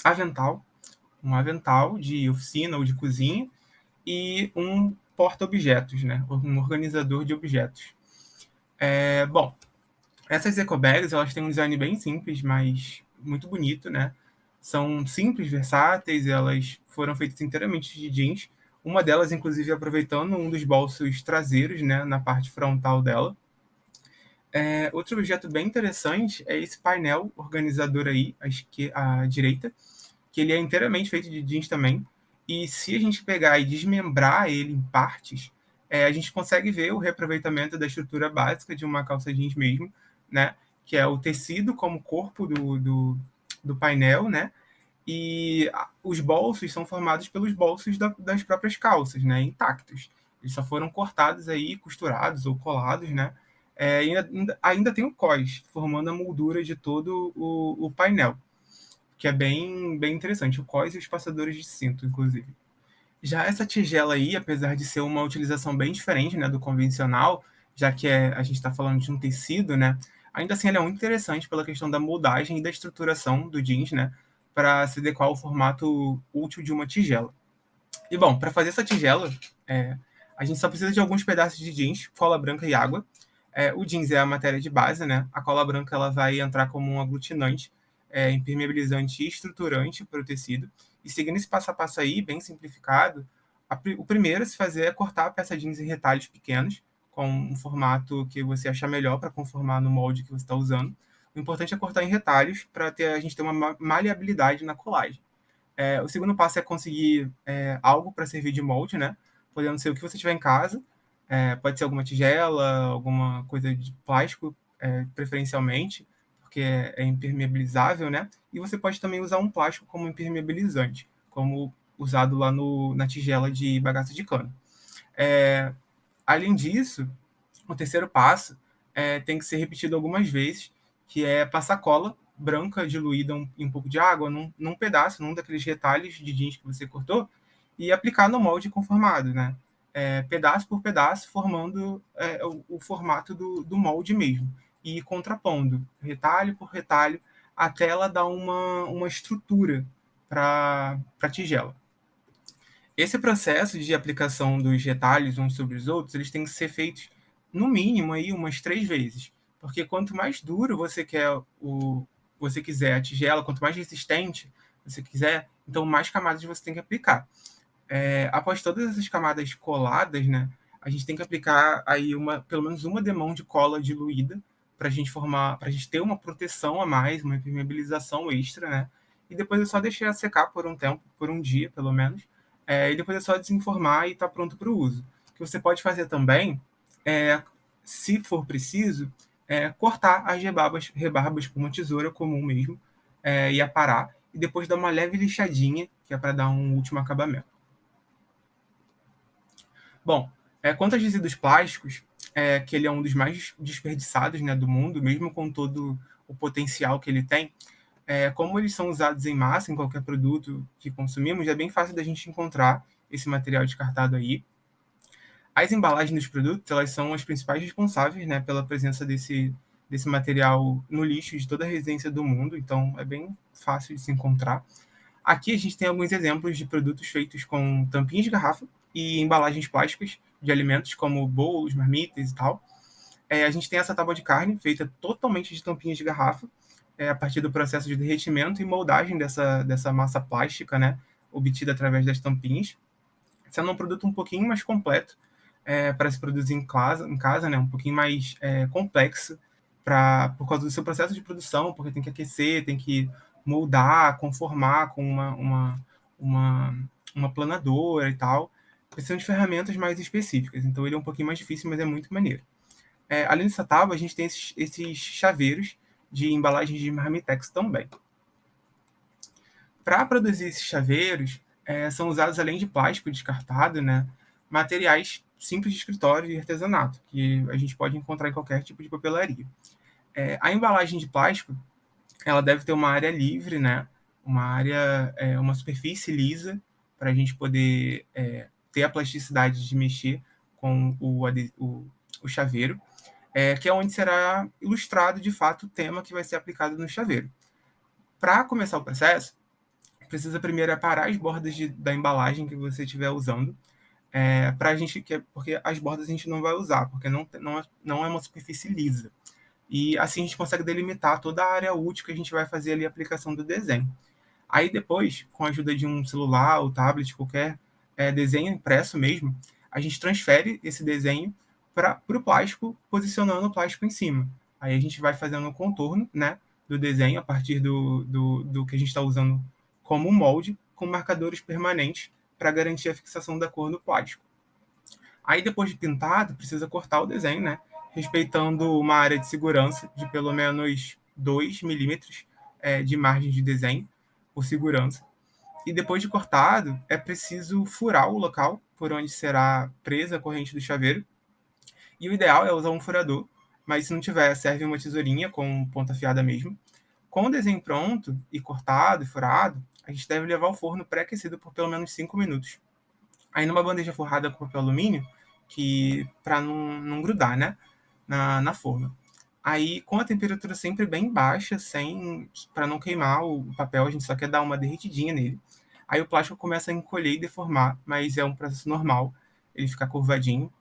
Avental, um avental de oficina ou de cozinha e um porta-objetos, né, um organizador de objetos. Bom, essas ecobags, elas têm um design bem simples, mas muito bonito, né? São simples, versáteis, elas foram feitas inteiramente de jeans. Uma delas, inclusive, aproveitando um dos bolsos traseiros, né, na parte frontal dela. Outro objeto bem interessante é esse painel organizador aí, à direita, que ele é inteiramente feito de jeans também. E se a gente pegar e desmembrar ele em partes, a gente consegue ver o reaproveitamento da estrutura básica de uma calça jeans mesmo, né? Que é o tecido como corpo do painel, né? E os bolsos são formados pelos bolsos das próprias calças, né? Intactos. Eles só foram cortados aí, costurados ou colados, né? Ainda tem o cós, formando a moldura de todo o painel, que é bem interessante. O cós e os passadores de cinto, inclusive. Já essa tigela aí, apesar de ser uma utilização bem diferente, né, do convencional, já que a gente está falando de um tecido, né, ainda assim ela é muito interessante pela questão da moldagem e da estruturação do jeans, né, para se adequar ao formato útil de uma tigela. E bom, para fazer essa tigela, é, a gente só precisa de alguns pedaços de jeans, cola branca e água. O jeans é a matéria de base, né? A cola branca ela vai entrar como um aglutinante, impermeabilizante e estruturante para o tecido. E seguindo esse passo a passo aí, bem simplificado, o primeiro a se fazer é cortar a peça jeans em retalhos pequenos, com um formato que você achar melhor para conformar no molde que você está usando. O importante é cortar em retalhos para a gente ter uma maleabilidade na colagem. O segundo passo é conseguir algo para servir de molde, né? Podendo ser o que você tiver em casa. Pode ser alguma tigela, alguma coisa de plástico, preferencialmente, porque é impermeabilizável, né? E você pode também usar um plástico como impermeabilizante, como usado lá na tigela de bagaço de cana. É, Além disso, o terceiro passo tem que ser repetido algumas vezes, que é passar cola branca diluída em um pouco de água num pedaço, num daqueles retalhos de jeans que você cortou, e aplicar no molde conformado, né? Pedaço por pedaço, formando o formato do molde mesmo, e contrapondo retalho por retalho, até ela dar uma estrutura para a tigela. Esse processo de aplicação dos retalhos uns sobre os outros, eles têm que ser feitos no mínimo aí umas 3 vezes, porque quanto mais duro você quiser a tigela, quanto mais resistente você quiser, então mais camadas você tem que aplicar. Após todas essas camadas coladas, né, a gente tem que aplicar aí pelo menos uma demão de cola diluída para a gente ter uma proteção a mais, uma impermeabilização extra, né? E depois é só deixar secar por um tempo, por um dia pelo menos, e depois é só desenformar e está pronto para o uso. O que você pode fazer também, é, se for preciso, cortar as rebarbas com uma tesoura comum mesmo, e aparar, e depois dar uma leve lixadinha, que é para dar um último acabamento. Bom, quanto aos resíduos plásticos, que ele é um dos mais desperdiçados, né, do mundo, mesmo com todo o potencial que ele tem, como eles são usados em massa em qualquer produto que consumimos, é bem fácil da gente encontrar esse material descartado aí. As embalagens dos produtos, elas são as principais responsáveis, né, pela presença desse material no lixo de toda a residência do mundo, então é bem fácil de se encontrar. Aqui a gente tem alguns exemplos de produtos feitos com tampinhas de garrafa e embalagens plásticas de alimentos, como bolos, marmitas e tal. A gente tem essa tábua de carne feita totalmente de tampinhas de garrafa, a partir do processo de derretimento e moldagem dessa massa plástica, né, obtida através das tampinhas, sendo um produto um pouquinho mais completo para se produzir em casa, né, um pouquinho mais complexo por causa do seu processo de produção, porque tem que aquecer, tem que moldar, conformar com uma, uma planadora e tal. Precisam de ferramentas mais específicas, então ele é um pouquinho mais difícil, mas é muito maneiro. Além dessa tábua, a gente tem esses chaveiros de embalagens de marmitex também. Para produzir esses chaveiros, são usados, além de plástico descartado, né, materiais simples de escritório e artesanato, que a gente pode encontrar em qualquer tipo de papelaria. A embalagem de plástico, ela deve ter uma área livre, né, uma superfície lisa, para a gente poder ter a plasticidade de mexer com o chaveiro, que é onde será ilustrado, de fato, o tema que vai ser aplicado no chaveiro. Para começar o processo, precisa primeiro aparar as bordas da embalagem que você estiver usando, porque as bordas a gente não vai usar, porque não é uma superfície lisa. E assim a gente consegue delimitar toda a área útil que a gente vai fazer ali a aplicação do desenho. Aí depois, com a ajuda de um celular ou tablet, qualquer desenho impresso mesmo, a gente transfere esse desenho para o plástico, posicionando o plástico em cima. Aí a gente vai fazendo o contorno, né, do desenho a partir do que a gente está usando como molde, com marcadores permanentes para garantir a fixação da cor no plástico. Aí depois de pintado, precisa cortar o desenho, né, respeitando uma área de segurança de pelo menos 2 milímetros de margem de desenho por segurança. E depois de cortado, é preciso furar o local por onde será presa a corrente do chaveiro. E o ideal é usar um furador, mas se não tiver, serve uma tesourinha com ponta afiada mesmo. Com o desenho pronto e cortado e furado, a gente deve levar ao forno pré-aquecido por pelo menos 5 minutos. Aí numa bandeja forrada com papel alumínio, que para não grudar, né, na forma. Aí com a temperatura sempre bem baixa, sem para não queimar o papel, a gente só quer dar uma derretidinha nele. Aí o plástico começa a encolher e deformar, mas é um processo normal, ele ficar curvadinho.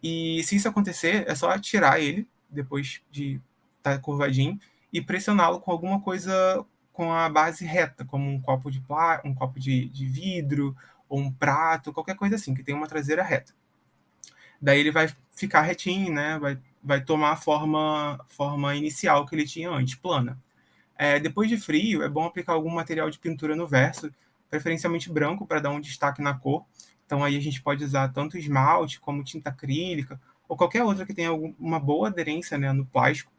E se isso acontecer, é só tirar ele, depois de estar curvadinho, e pressioná-lo com alguma coisa com a base reta, como um copo um copo de vidro, ou um prato, qualquer coisa assim, que tenha uma traseira reta. Daí ele vai ficar retinho, né? Vai tomar a forma inicial que ele tinha antes, plana. Depois de frio, é bom aplicar algum material de pintura no verso, preferencialmente branco, para dar um destaque na cor. Então aí a gente pode usar tanto esmalte como tinta acrílica, ou qualquer outra que tenha uma boa aderência, né, no plástico.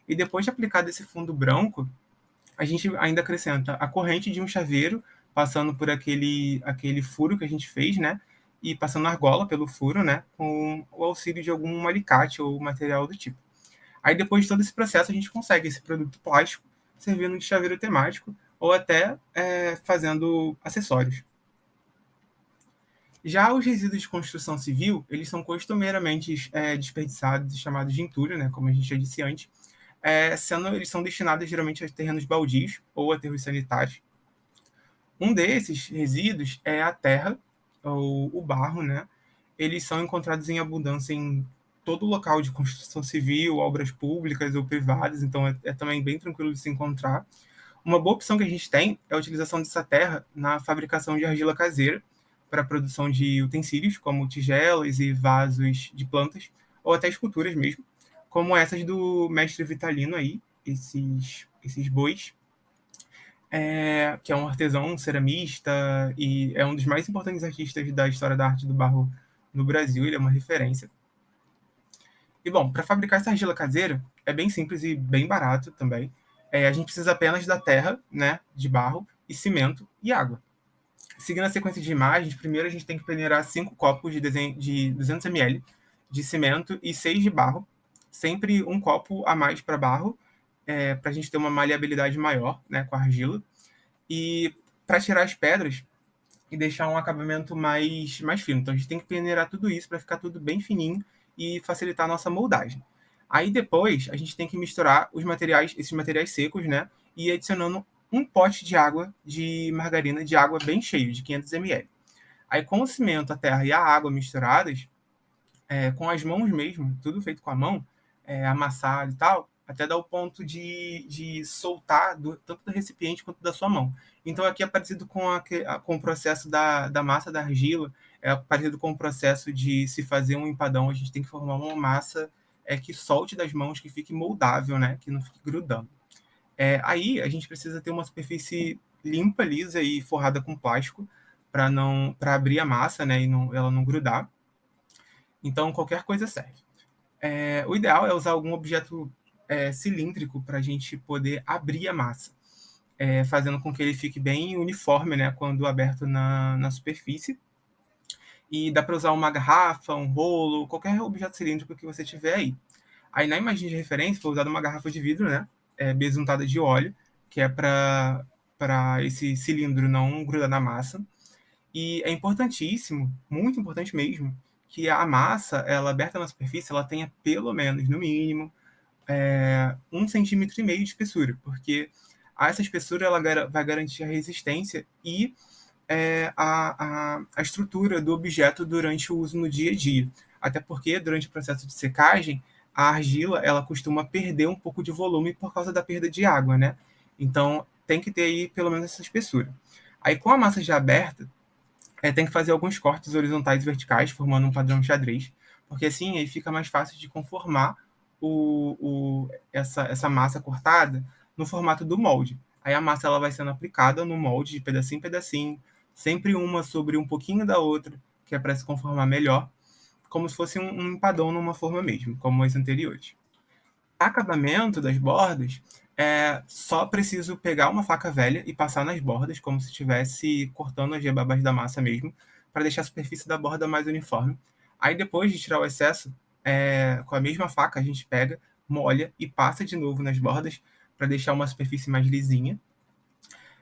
E depois de aplicado esse fundo branco, a gente ainda acrescenta a corrente de um chaveiro, passando por aquele furo que a gente fez, né? E passando a argola pelo furo, né? Com o auxílio de algum alicate ou material do tipo. Aí depois de todo esse processo, a gente consegue esse produto plástico servindo de chaveiro temático ou até fazendo acessórios. Já os resíduos de construção civil, eles são costumeiramente desperdiçados e chamados de entulho, né, como a gente já disse antes, eles são destinados geralmente a terrenos baldios ou aterros sanitários. Um desses resíduos é a terra, ou o barro, né? Eles são encontrados em abundância em todo local de construção civil, obras públicas ou privadas, então é também bem tranquilo de se encontrar. Uma boa opção que a gente tem é a utilização dessa terra na fabricação de argila caseira para a produção de utensílios, como tigelas e vasos de plantas, ou até esculturas mesmo, como essas do mestre Vitalino aí, esses bois, que é um artesão, um ceramista, e é um dos mais importantes artistas da história da arte do barro no Brasil, ele é uma referência. E bom, para fabricar essa argila caseira, é bem simples e bem barato também. A gente precisa apenas da terra, né, de barro, e cimento e água. Seguindo a sequência de imagens, primeiro a gente tem que peneirar 5 copos de 200 ml de cimento e 6 de barro, sempre um copo a mais para barro, para a gente ter uma maleabilidade maior, né, com a argila. E para tirar as pedras e deixar um acabamento mais fino. Então a gente tem que peneirar tudo isso para ficar tudo bem fininho e facilitar a nossa moldagem. Aí depois a gente tem que misturar esses materiais secos, né? E adicionando um pote de água de margarina de água bem cheio, de 500 ml. Aí com o cimento, a terra e a água misturadas, com as mãos mesmo, tudo feito com a mão, amassado e tal, até dar o ponto de soltar tanto do recipiente quanto da sua mão. Então aqui é parecido com o processo da massa da argila, é parecido com o processo de se fazer um empadão, a gente tem que formar uma massa que solte das mãos, que fique moldável, né? Que não fique grudando. Aí a gente precisa ter uma superfície limpa, lisa e forrada com plástico para abrir a massa, né? E ela não grudar. Então qualquer coisa serve. O ideal é usar algum objeto cilíndrico para a gente poder abrir a massa, fazendo com que ele fique bem uniforme, né, quando aberto na superfície. E dá para usar uma garrafa, um rolo, qualquer objeto cilíndrico que você tiver aí. Aí na imagem de referência foi usada uma garrafa de vidro, né, besuntada de óleo, que é para esse cilindro não grudar na massa. E é importantíssimo, muito importante mesmo, que a massa, ela aberta na superfície, ela tenha pelo menos, no mínimo, 1,5 cm de espessura, porque essa espessura ela vai garantir a resistência e a estrutura do objeto durante o uso no dia a dia. Até porque, durante o processo de secagem, a argila ela costuma perder um pouco de volume por causa da perda de água, né? Então, tem que ter aí pelo menos essa espessura. Aí, com a massa já aberta, tem que fazer alguns cortes horizontais e verticais, formando um padrão xadrez, porque assim aí fica mais fácil de conformar essa massa cortada no formato do molde. Aí a massa ela vai sendo aplicada no molde de pedacinho em pedacinho, sempre uma sobre um pouquinho da outra, que é para se conformar melhor, como se fosse um empadão numa forma mesmo, como as anteriores. Acabamento das bordas, só preciso pegar uma faca velha e passar nas bordas, como se estivesse cortando as rebabas da massa mesmo, para deixar a superfície da borda mais uniforme. Aí depois de tirar o excesso, com a mesma faca a gente pega, molha e passa de novo nas bordas para deixar uma superfície mais lisinha.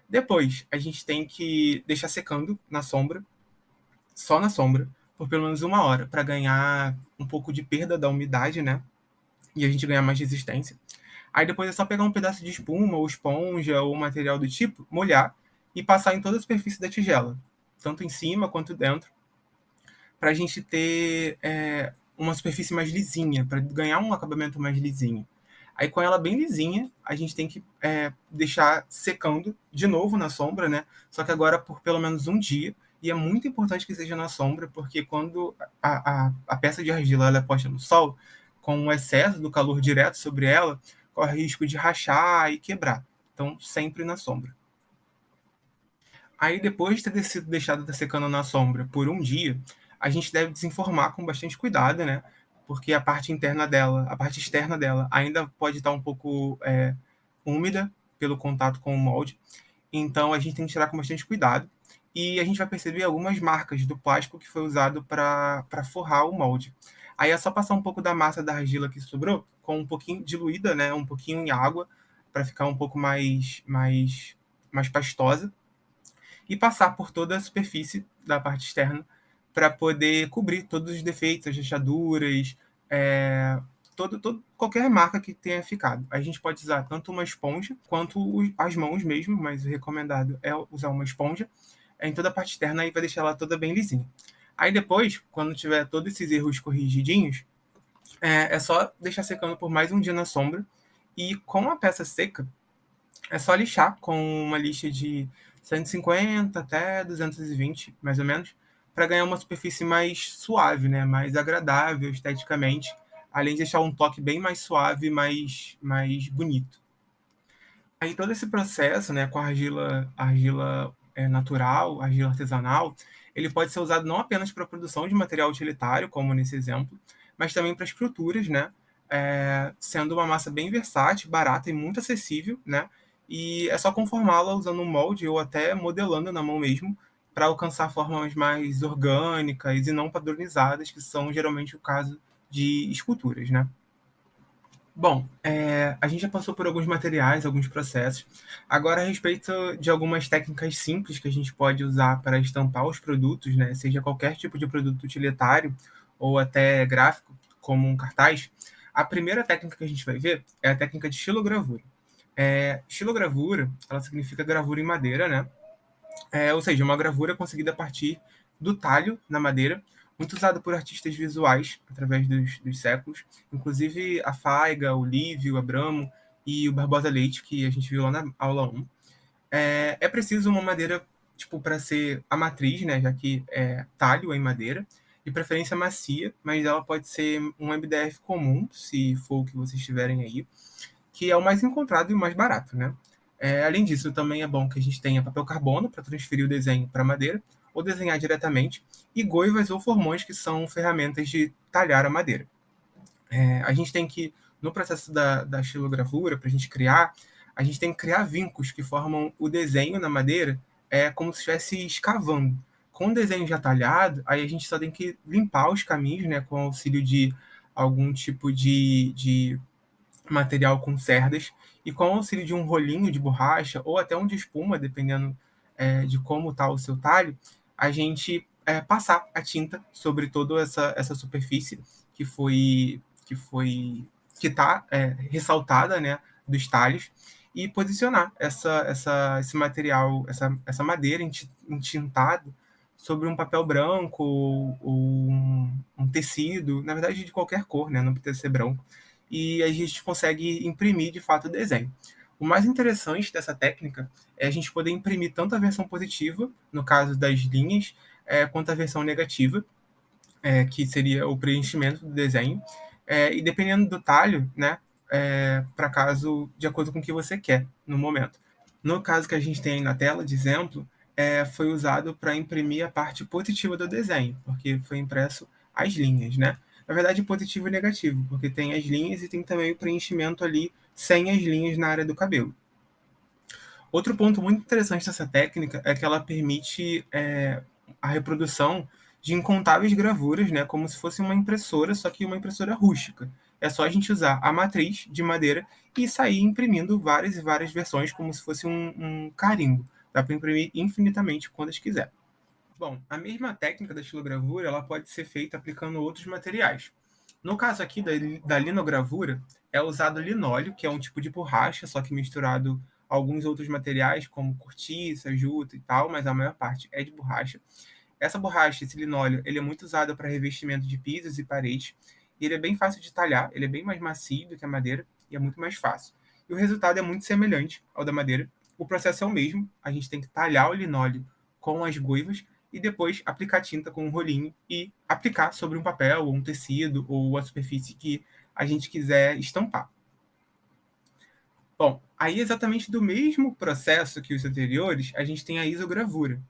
Depois a gente tem que deixar secando na sombra, só na sombra, por pelo menos 1 hora, para ganhar um pouco de perda da umidade, né? E a gente ganhar mais resistência. Aí depois é só pegar um pedaço de espuma, ou esponja, ou material do tipo, molhar e passar em toda a superfície da tigela, tanto em cima quanto dentro, para a gente ter uma superfície mais lisinha, para ganhar um acabamento mais lisinho. Aí com ela bem lisinha, a gente tem que deixar secando de novo na sombra, né? Só que agora por pelo menos um dia. E é muito importante que seja na sombra, porque quando a peça de argila ela é posta no sol, com o excesso do calor direto sobre ela, corre risco de rachar e quebrar. Então, sempre na sombra. Aí, depois de ter sido deixado estar secando na sombra por um dia, a gente deve desenformar com bastante cuidado, né? Porque a parte interna dela, a parte externa dela, ainda pode estar um pouco úmida pelo contato com o molde. Então, a gente tem que tirar com bastante cuidado. E a gente vai perceber algumas marcas do plástico que foi usado para forrar o molde. Aí é só passar um pouco da massa da argila que sobrou, com um pouquinho diluída, né? Um pouquinho em água, para ficar um pouco mais pastosa e passar por toda a superfície da parte externa para poder cobrir todos os defeitos, as rachaduras, qualquer marca que tenha ficado. A gente pode usar tanto uma esponja quanto as mãos mesmo, mas o recomendado é usar uma esponja em toda a parte externa e vai deixar ela toda bem lisinha. Aí depois, quando tiver todos esses erros corrigidinhos, é só deixar secando por mais um dia na sombra e com a peça seca, é só lixar com uma lixa de 150 até 220, mais ou menos, para ganhar uma superfície mais suave, né? Mais agradável esteticamente, além de deixar um toque bem mais suave, mais bonito. Aí todo esse processo, né, com a argila natural, argila artesanal, ele pode ser usado não apenas para a produção de material utilitário, como nesse exemplo, mas também para esculturas, né, sendo uma massa bem versátil, barata e muito acessível, né, e é só conformá-la usando um molde ou até modelando na mão mesmo, para alcançar formas mais orgânicas e não padronizadas, que são geralmente o caso de esculturas, né. Bom, a gente já passou por alguns materiais, alguns processos. Agora, a respeito de algumas técnicas simples que a gente pode usar para estampar os produtos, né, seja qualquer tipo de produto utilitário ou até gráfico, como um cartaz, a primeira técnica que a gente vai ver é a técnica de xilogravura. Xilogravura, ela significa gravura em madeira, né? Ou seja, uma gravura conseguida a partir do talho na madeira, muito usado por artistas visuais através dos séculos, inclusive a Faiga, o Lívio, Abramo e o Barbosa Leite, que a gente viu lá na aula 1. É preciso uma madeira tipo para ser a matriz, né, já que é talho em madeira, de preferência macia, mas ela pode ser um MDF comum, se for o que vocês tiverem aí, que é o mais encontrado e o mais barato, né? Além disso, também é bom que a gente tenha papel carbono para transferir o desenho para madeira, ou desenhar diretamente, e goivas ou formões, que são ferramentas de talhar a madeira. A gente tem que, no processo da xilogravura, para a gente criar, a gente tem que criar vincos que formam o desenho na madeira, como se estivesse escavando. Com o desenho já talhado, aí a gente só tem que limpar os caminhos, né, com o auxílio de algum tipo de material com cerdas, e com o auxílio de um rolinho de borracha ou até um de espuma, dependendo de como está o seu talho, a gente passar a tinta sobre toda essa superfície que foi que está ressaltada, né, dos talhos, e posicionar esse material, essa madeira entintado sobre um papel branco ou um tecido, na verdade de qualquer cor, né? Não precisa ser branco, e a gente consegue imprimir de fato o desenho. O mais interessante dessa técnica é a gente poder imprimir tanto a versão positiva, no caso das linhas, quanto a versão negativa, que seria o preenchimento do desenho, e dependendo do talho, né, para caso, de acordo com o que você quer no momento. No caso que a gente tem aí na tela de exemplo, foi usado para imprimir a parte positiva do desenho, porque foi impresso as linhas, né? Na verdade, positivo e negativo, porque tem as linhas e tem também o preenchimento ali sem as linhas na área do cabelo. Outro ponto muito interessante dessa técnica é que ela permite a reprodução de incontáveis gravuras, né, como se fosse uma impressora, só que uma impressora rústica. É só a gente usar a matriz de madeira e sair imprimindo várias e várias versões, como se fosse um carimbo. Dá para imprimir infinitamente quantas quiser. Bom, a mesma técnica da estilogravura ela pode ser feita aplicando outros materiais. No caso aqui da linogravura, é usado linóleo, que é um tipo de borracha, só que misturado a alguns outros materiais, como cortiça, juta e tal, mas a maior parte é de borracha. Essa borracha, esse linóleo, ele é muito usado para revestimento de pisos e paredes, e ele é bem fácil de talhar, ele é bem mais macio do que a madeira, e é muito mais fácil. E o resultado é muito semelhante ao da madeira. O processo é o mesmo, a gente tem que talhar o linóleo com as goivas, e depois aplicar tinta com um rolinho e aplicar sobre um papel, ou um tecido, ou a superfície que a gente quiser estampar. Bom, aí exatamente do mesmo processo que os anteriores, a gente tem a isogravura,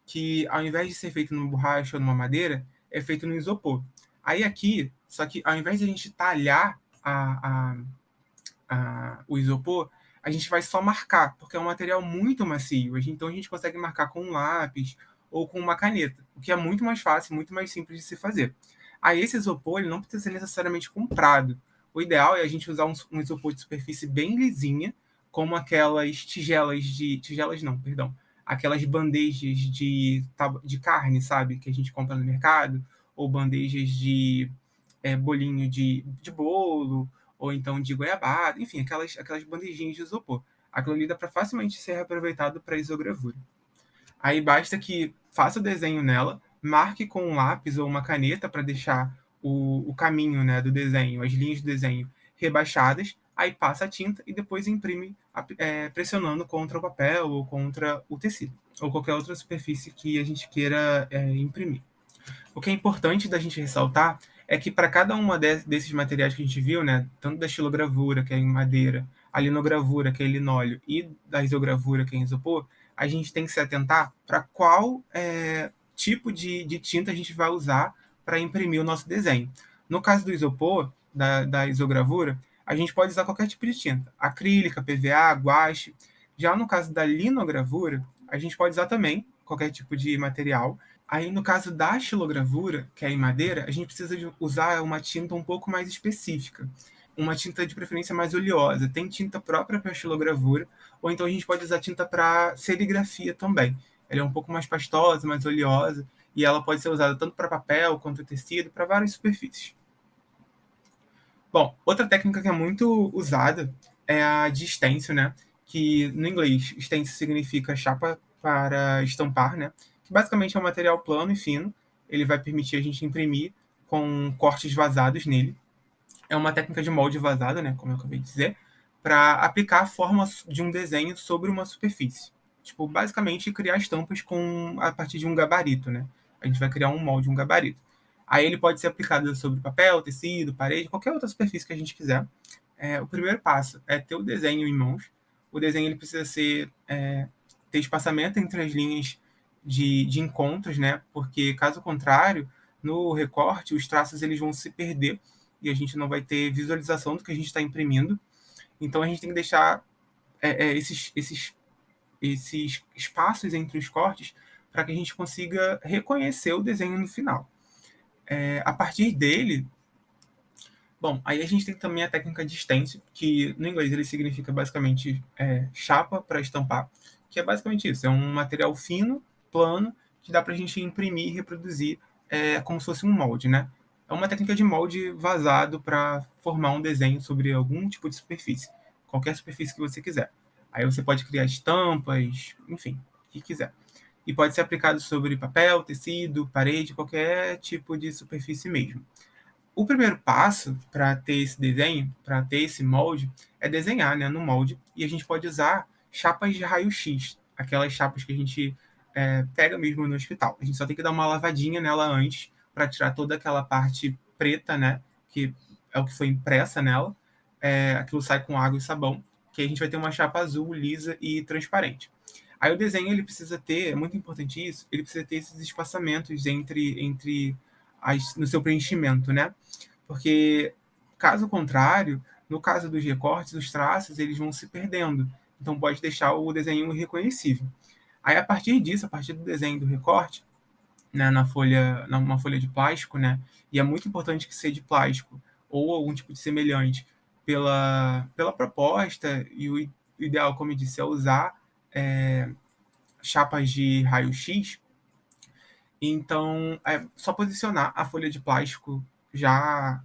que ao invés de ser feito numa borracha ou numa madeira, é feito no isopor. Aí aqui, só que ao invés de a gente talhar o isopor, a gente vai só marcar, porque é um material muito macio. Então a gente consegue marcar com um lápis ou com uma caneta, o que é muito mais fácil, muito mais simples de se fazer. Aí esse isopor ele não precisa ser necessariamente comprado. O ideal é a gente usar um isopor de superfície bem lisinha, como aquelas tigelas não, perdão, aquelas bandejas de carne, sabe, que a gente compra no mercado, ou bandejas de bolinho de bolo, ou então de goiabada, enfim, aquelas bandejinhas de isopor. Aquilo ali dá para facilmente ser reaproveitado para isogravura. Aí basta que faça o desenho nela, marque com um lápis ou uma caneta para deixar o caminho, né, do desenho, as linhas do desenho rebaixadas, aí passa a tinta e depois imprime pressionando contra o papel ou contra o tecido, ou qualquer outra superfície que a gente queira imprimir. O que é importante da gente ressaltar é que para cada uma desses materiais que a gente viu, né, tanto da estilogravura, que é em madeira, a linogravura, que é em linóleo, e da isogravura, que é em isopor, a gente tem que se atentar para qual tipo de tinta a gente vai usar para imprimir o nosso desenho. No caso do isopor, da isogravura, a gente pode usar qualquer tipo de tinta, acrílica, PVA, guache. Já no caso da linogravura, a gente pode usar também qualquer tipo de material. Aí, no caso da xilogravura, que é em madeira, a gente precisa usar uma tinta um pouco mais específica. Uma tinta de preferência mais oleosa. Tem tinta própria para xilogravura, ou então a gente pode usar tinta para serigrafia também. Ela é um pouco mais pastosa, mais oleosa, e ela pode ser usada tanto para papel quanto tecido, para várias superfícies. Bom, outra técnica que é muito usada é a de stencil, né? Que no inglês stencil significa chapa para estampar, né? Que basicamente é um material plano e fino. Ele vai permitir a gente imprimir com cortes vazados nele. É uma técnica de molde vazado, né? Como eu acabei de dizer, para aplicar a forma de um desenho sobre uma superfície. Tipo, basicamente criar estampas a partir de um gabarito, né? A gente vai criar um molde, um gabarito. Aí ele pode ser aplicado sobre papel, tecido, parede, qualquer outra superfície que a gente quiser. O primeiro passo é ter o desenho em mãos. O desenho ele precisa ter espaçamento entre as linhas de encontros, né? Porque caso contrário, no recorte os traços eles vão se perder e a gente não vai ter visualização do que a gente está imprimindo. Então a gente tem que deixar esses espaços entre os cortes para que a gente consiga reconhecer o desenho no final. A partir dele, bom, aí a gente tem também a técnica de stencil, que no inglês ele significa basicamente chapa para estampar, que é basicamente isso, é um material fino, plano, que dá para a gente imprimir e reproduzir como se fosse um molde, né? É uma técnica de molde vazado para formar um desenho sobre algum tipo de superfície, qualquer superfície que você quiser. Aí você pode criar estampas, enfim, o que quiser. E pode ser aplicado sobre papel, tecido, parede, qualquer tipo de superfície mesmo. O primeiro passo para ter esse desenho, para ter esse molde, é desenhar, né, no molde. E a gente pode usar chapas de raio-x, aquelas chapas que a gente pega mesmo no hospital. A gente só tem que dar uma lavadinha nela antes, para tirar toda aquela parte preta, né, que é o que foi impressa nela. Aquilo sai com água e sabão, que aí a gente vai ter uma chapa azul, lisa e transparente. Aí o desenho ele precisa ter, é muito importante isso, ele precisa ter esses espaçamentos entre no seu preenchimento, né? Porque, caso contrário, no caso dos recortes, os traços eles vão se perdendo. Então pode deixar o desenho irreconhecível. Aí, a partir disso, a partir do desenho do recorte, né, numa folha de plástico, né, e é muito importante que seja de plástico ou algum tipo de semelhante pela proposta, e o ideal, como eu disse, é usar chapas de raio-x. Então, é só posicionar a folha de plástico já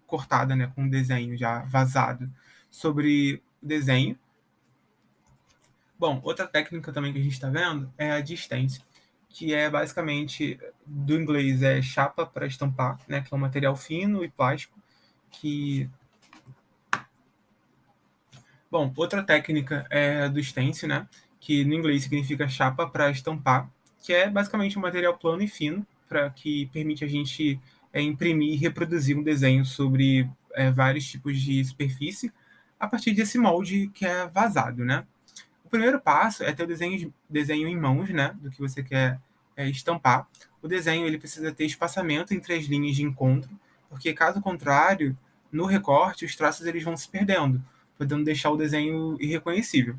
cortada, né, com o desenho já vazado sobre o desenho. Bom, outra técnica também que a gente está vendo é a distância, que é basicamente, do inglês, é chapa para estampar, né, que é um material fino e plástico. Que Bom, outra técnica é do stencil, né, que no inglês significa chapa para estampar, que é basicamente um material plano e fino para que permite a gente imprimir e reproduzir um desenho sobre vários tipos de superfície a partir desse molde que é vazado, né? O primeiro passo é ter o desenho em mãos, né, do que você quer estampar. O desenho ele precisa ter espaçamento entre as linhas de encontro, porque caso contrário, no recorte, os traços eles vão se perdendo, podendo deixar o desenho irreconhecível.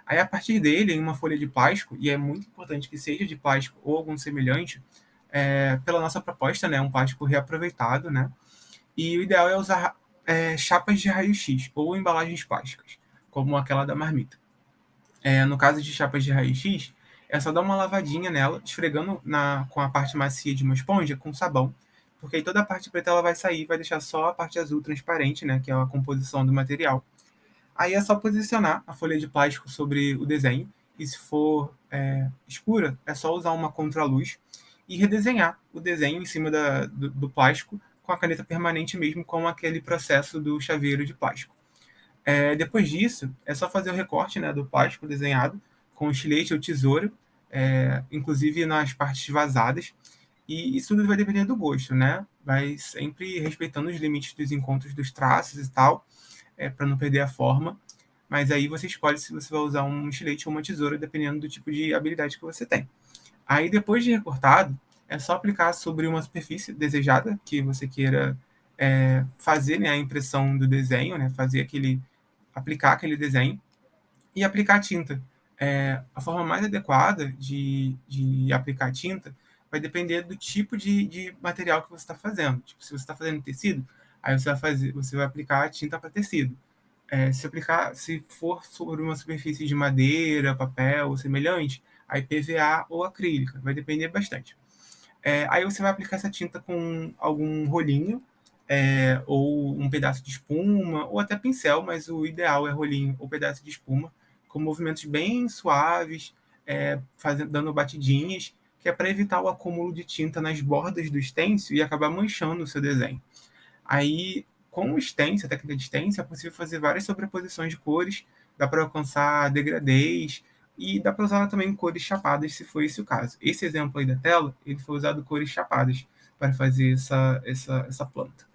Aí, a partir dele, em uma folha de plástico, e é muito importante que seja de plástico ou algum semelhante, pela nossa proposta, né, um plástico reaproveitado, né, e o ideal é usar chapas de raio-x ou embalagens plásticas, como aquela da marmita. No caso de chapas de raio-x, é só dar uma lavadinha nela, esfregando com a parte macia de uma esponja com sabão, porque aí toda a parte preta ela vai sair, vai deixar só a parte azul transparente, né, que é a composição do material. Aí é só posicionar a folha de plástico sobre o desenho, e se for escura, é só usar uma contraluz e redesenhar o desenho em cima do plástico com a caneta permanente mesmo, com aquele processo do chaveiro de plástico. Depois disso, é só fazer o recorte, né, do plástico desenhado com estilete ou tesoura, inclusive nas partes vazadas. E isso tudo vai depender do gosto, né? Vai sempre respeitando os limites dos encontros dos traços e tal, para não perder a forma. Mas aí você escolhe se você vai usar um estilete ou uma tesoura, dependendo do tipo de habilidade que você tem. Aí, depois de recortado, é só aplicar sobre uma superfície desejada que você queira fazer, né, a impressão do desenho, né, aplicar aquele desenho e aplicar tinta. A forma mais adequada de aplicar tinta vai depender do tipo de material que você está fazendo. Tipo, se você está fazendo tecido, aí você vai aplicar a tinta para tecido. Se for sobre uma superfície de madeira, papel ou semelhante, aí PVA ou acrílica, vai depender bastante. Aí você vai aplicar essa tinta com algum rolinho, ou um pedaço de espuma, ou até pincel, mas o ideal é rolinho ou pedaço de espuma, com movimentos bem suaves, dando batidinhas, que é para evitar o acúmulo de tinta nas bordas do stencil e acabar manchando o seu desenho. Aí, com o stencil, a técnica de stencil, é possível fazer várias sobreposições de cores, dá para alcançar degradês, e dá para usar também cores chapadas, se for esse o caso. Esse exemplo aí da tela, ele foi usado cores chapadas para fazer essa planta.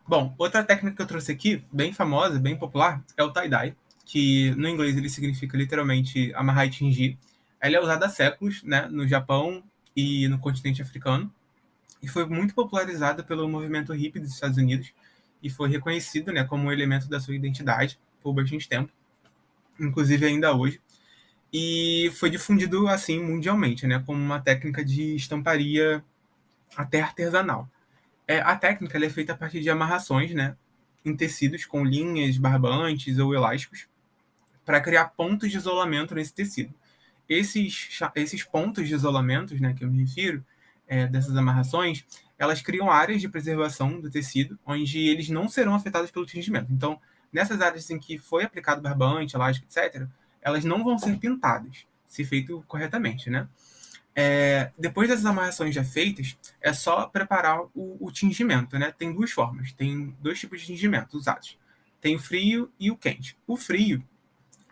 Bom, outra técnica que eu trouxe aqui, bem famosa, bem popular, é o tie-dye, que no inglês ele significa literalmente amarrar e tingir. Ela é usada há séculos, né, no Japão e no continente africano, e foi muito popularizada pelo movimento hippie dos Estados Unidos, e foi reconhecido, né, como um elemento da sua identidade por bastante tempo, inclusive ainda hoje, e foi difundido assim mundialmente, né, como uma técnica de estamparia até artesanal. A técnica ela é feita a partir de amarrações, né, em tecidos com linhas, barbantes ou elásticos, para criar pontos de isolamento nesse tecido. Esses pontos de isolamento, né, que eu me refiro, dessas amarrações, elas criam áreas de preservação do tecido, onde eles não serão afetados pelo tingimento. Então, nessas áreas em que foi aplicado barbante, elástico, etc., elas não vão ser pintadas, se feito corretamente, né? Depois dessas amarrações já feitas, é só preparar o tingimento, né? Tem duas formas, tem dois tipos de tingimento usados. Tem o frio e o quente. O frio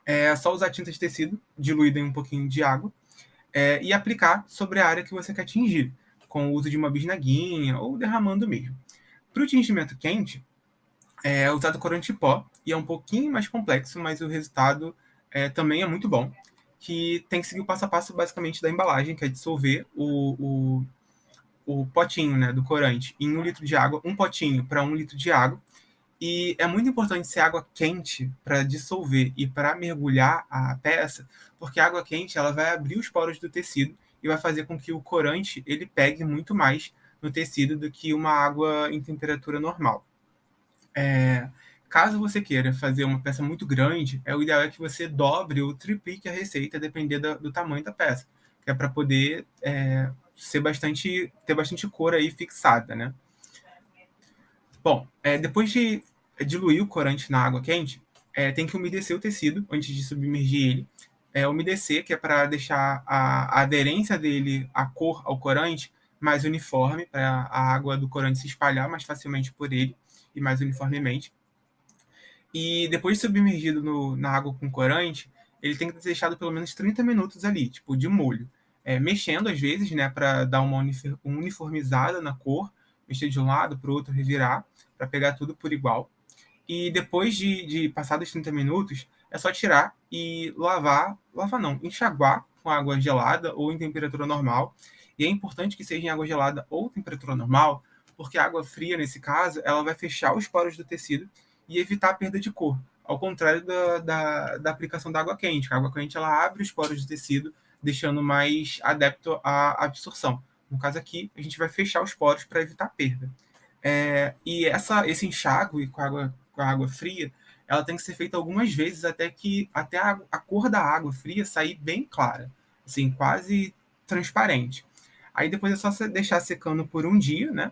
é só usar tinta de tecido, diluída em um pouquinho de água, e aplicar sobre a área que você quer tingir, com o uso de uma bisnaguinha ou derramando mesmo. Para o tingimento quente, é usado corante em pó e é um pouquinho mais complexo, mas o resultado também é muito bom, que tem que seguir o passo a passo basicamente da embalagem, que é dissolver o potinho, né, do corante em 1 litro de água, um potinho para 1 litro de água. E é muito importante ser água quente para dissolver e para mergulhar a peça, porque a água quente ela vai abrir os poros do tecido e vai fazer com que o corante ele pegue muito mais no tecido do que uma água em temperatura normal. É, caso você queira fazer uma peça muito grande, o ideal é que você dobre ou triplique a receita, dependendo do tamanho da peça, que é para poder ter bastante cor aí fixada, né? Bom, depois de diluir o corante na água quente, tem que umedecer o tecido antes de submergir ele. Umedecer, que é para deixar a aderência dele, a cor ao corante, mais uniforme, para a água do corante se espalhar mais facilmente por ele e mais uniformemente. E depois de submergido na água com corante, ele tem que ser deixado pelo menos 30 minutos ali, tipo, de molho. Mexendo às vezes, né, para dar uma uniformizada na cor, mexer de um lado para o outro, revirar, para pegar tudo por igual. E depois de passar dos 30 minutos, é só tirar e lavar não, enxaguar com água gelada ou em temperatura normal. E é importante que seja em água gelada ou temperatura normal, porque a água fria, nesse caso, ela vai fechar os poros do tecido e evitar a perda de cor. Ao contrário da aplicação da água quente. A água quente ela abre os poros do tecido, deixando mais adepto à absorção. No caso aqui, a gente vai fechar os poros para evitar a perda. E esse enxágue com a água fria, ela tem que ser feita algumas vezes até a cor da água fria sair bem clara, assim, quase transparente. Aí depois é só você deixar secando por um dia, né?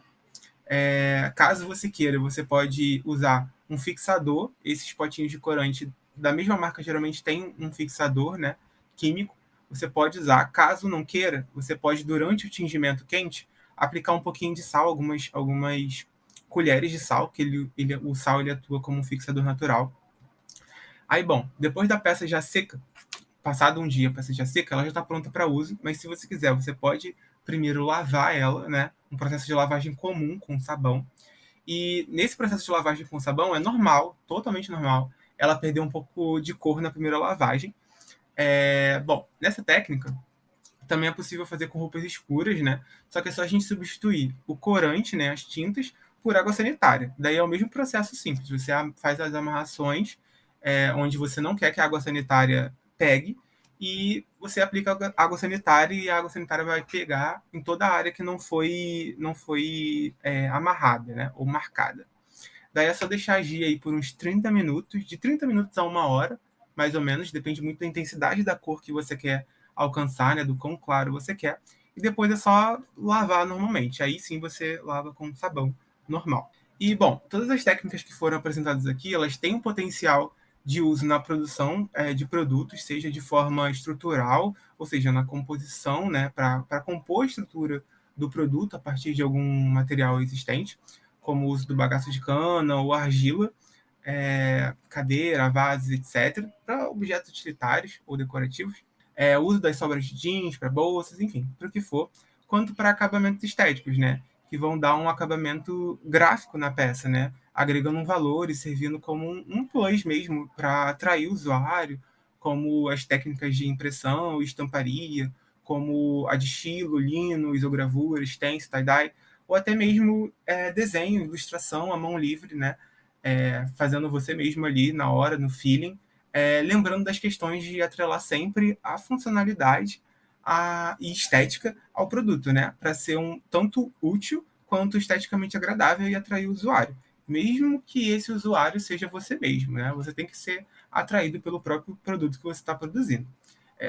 Caso você queira, você pode usar um fixador. Esses potinhos de corante da mesma marca geralmente tem um fixador, né, químico. Você pode usar. Caso não queira, você pode, durante o tingimento quente, aplicar um pouquinho de sal, algumas colheres de sal, que o sal ele atua como um fixador natural. Aí, bom, depois da peça já seca, passado um dia a peça já seca, ela já está pronta para uso, mas se você quiser, você pode primeiro lavar ela, né? Um processo de lavagem comum com sabão. E nesse processo de lavagem com sabão é normal, totalmente normal, ela perder um pouco de cor na primeira lavagem. Bom, nessa técnica também é possível fazer com roupas escuras, né? Só que é só a gente substituir o corante, né, as tintas, por água sanitária. Daí é o mesmo processo simples. Você faz as amarrações onde você não quer que a água sanitária pegue e você aplica água sanitária e a água sanitária vai pegar em toda a área que não foi amarrada, né, ou marcada. Daí é só deixar agir aí por uns 30 minutos, de 30 minutos a 1 hora, mais ou menos, depende muito da intensidade da cor que você quer alcançar, né, do quão claro você quer. E depois é só lavar normalmente. Aí sim você lava com sabão normal. E, bom, todas as técnicas que foram apresentadas aqui, elas têm um potencial de uso na produção de produtos, seja de forma estrutural, ou seja, na composição, né, para compor a estrutura do produto a partir de algum material existente, como o uso do bagaço de cana ou argila, cadeira, vasos, etc., para objetos utilitários ou decorativos, o uso das sobras de jeans para bolsas, enfim, para o que for, quanto para acabamentos estéticos, né, que vão dar um acabamento gráfico na peça, né, agregando um valor e servindo como um plus mesmo para atrair o usuário, como as técnicas de impressão, estamparia, como a de estilo, lino, isogravura, stencil, tie-dye, ou até mesmo desenho, ilustração à mão livre, né, fazendo você mesmo ali na hora, no feeling, lembrando das questões de atrelar sempre a funcionalidade e estética ao produto, né? Para ser tanto útil quanto esteticamente agradável e atrair o usuário. Mesmo que esse usuário seja você mesmo, né? Você tem que ser atraído pelo próprio produto que você está produzindo.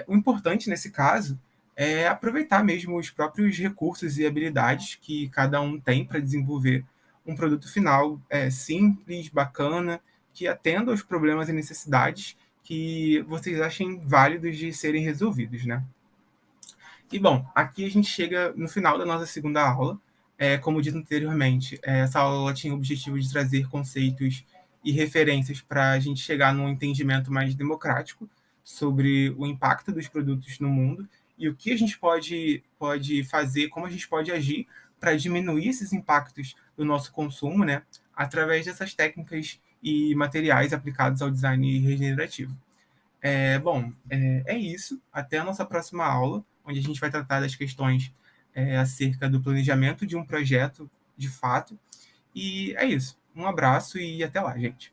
O importante nesse caso é aproveitar mesmo os próprios recursos e habilidades que cada um tem para desenvolver um produto final simples, bacana, que atenda aos problemas e necessidades que vocês achem válidos de serem resolvidos, né? E, bom, aqui a gente chega no final da nossa segunda aula. Como dito anteriormente, essa aula tinha o objetivo de trazer conceitos e referências para a gente chegar num entendimento mais democrático sobre o impacto dos produtos no mundo e o que a gente pode fazer, como a gente pode agir para diminuir esses impactos do nosso consumo, né, através dessas técnicas e materiais aplicados ao design regenerativo. É isso. Até a nossa próxima aula, onde a gente vai tratar das questões acerca do planejamento de um projeto de fato. E é isso. Um abraço e até lá, gente.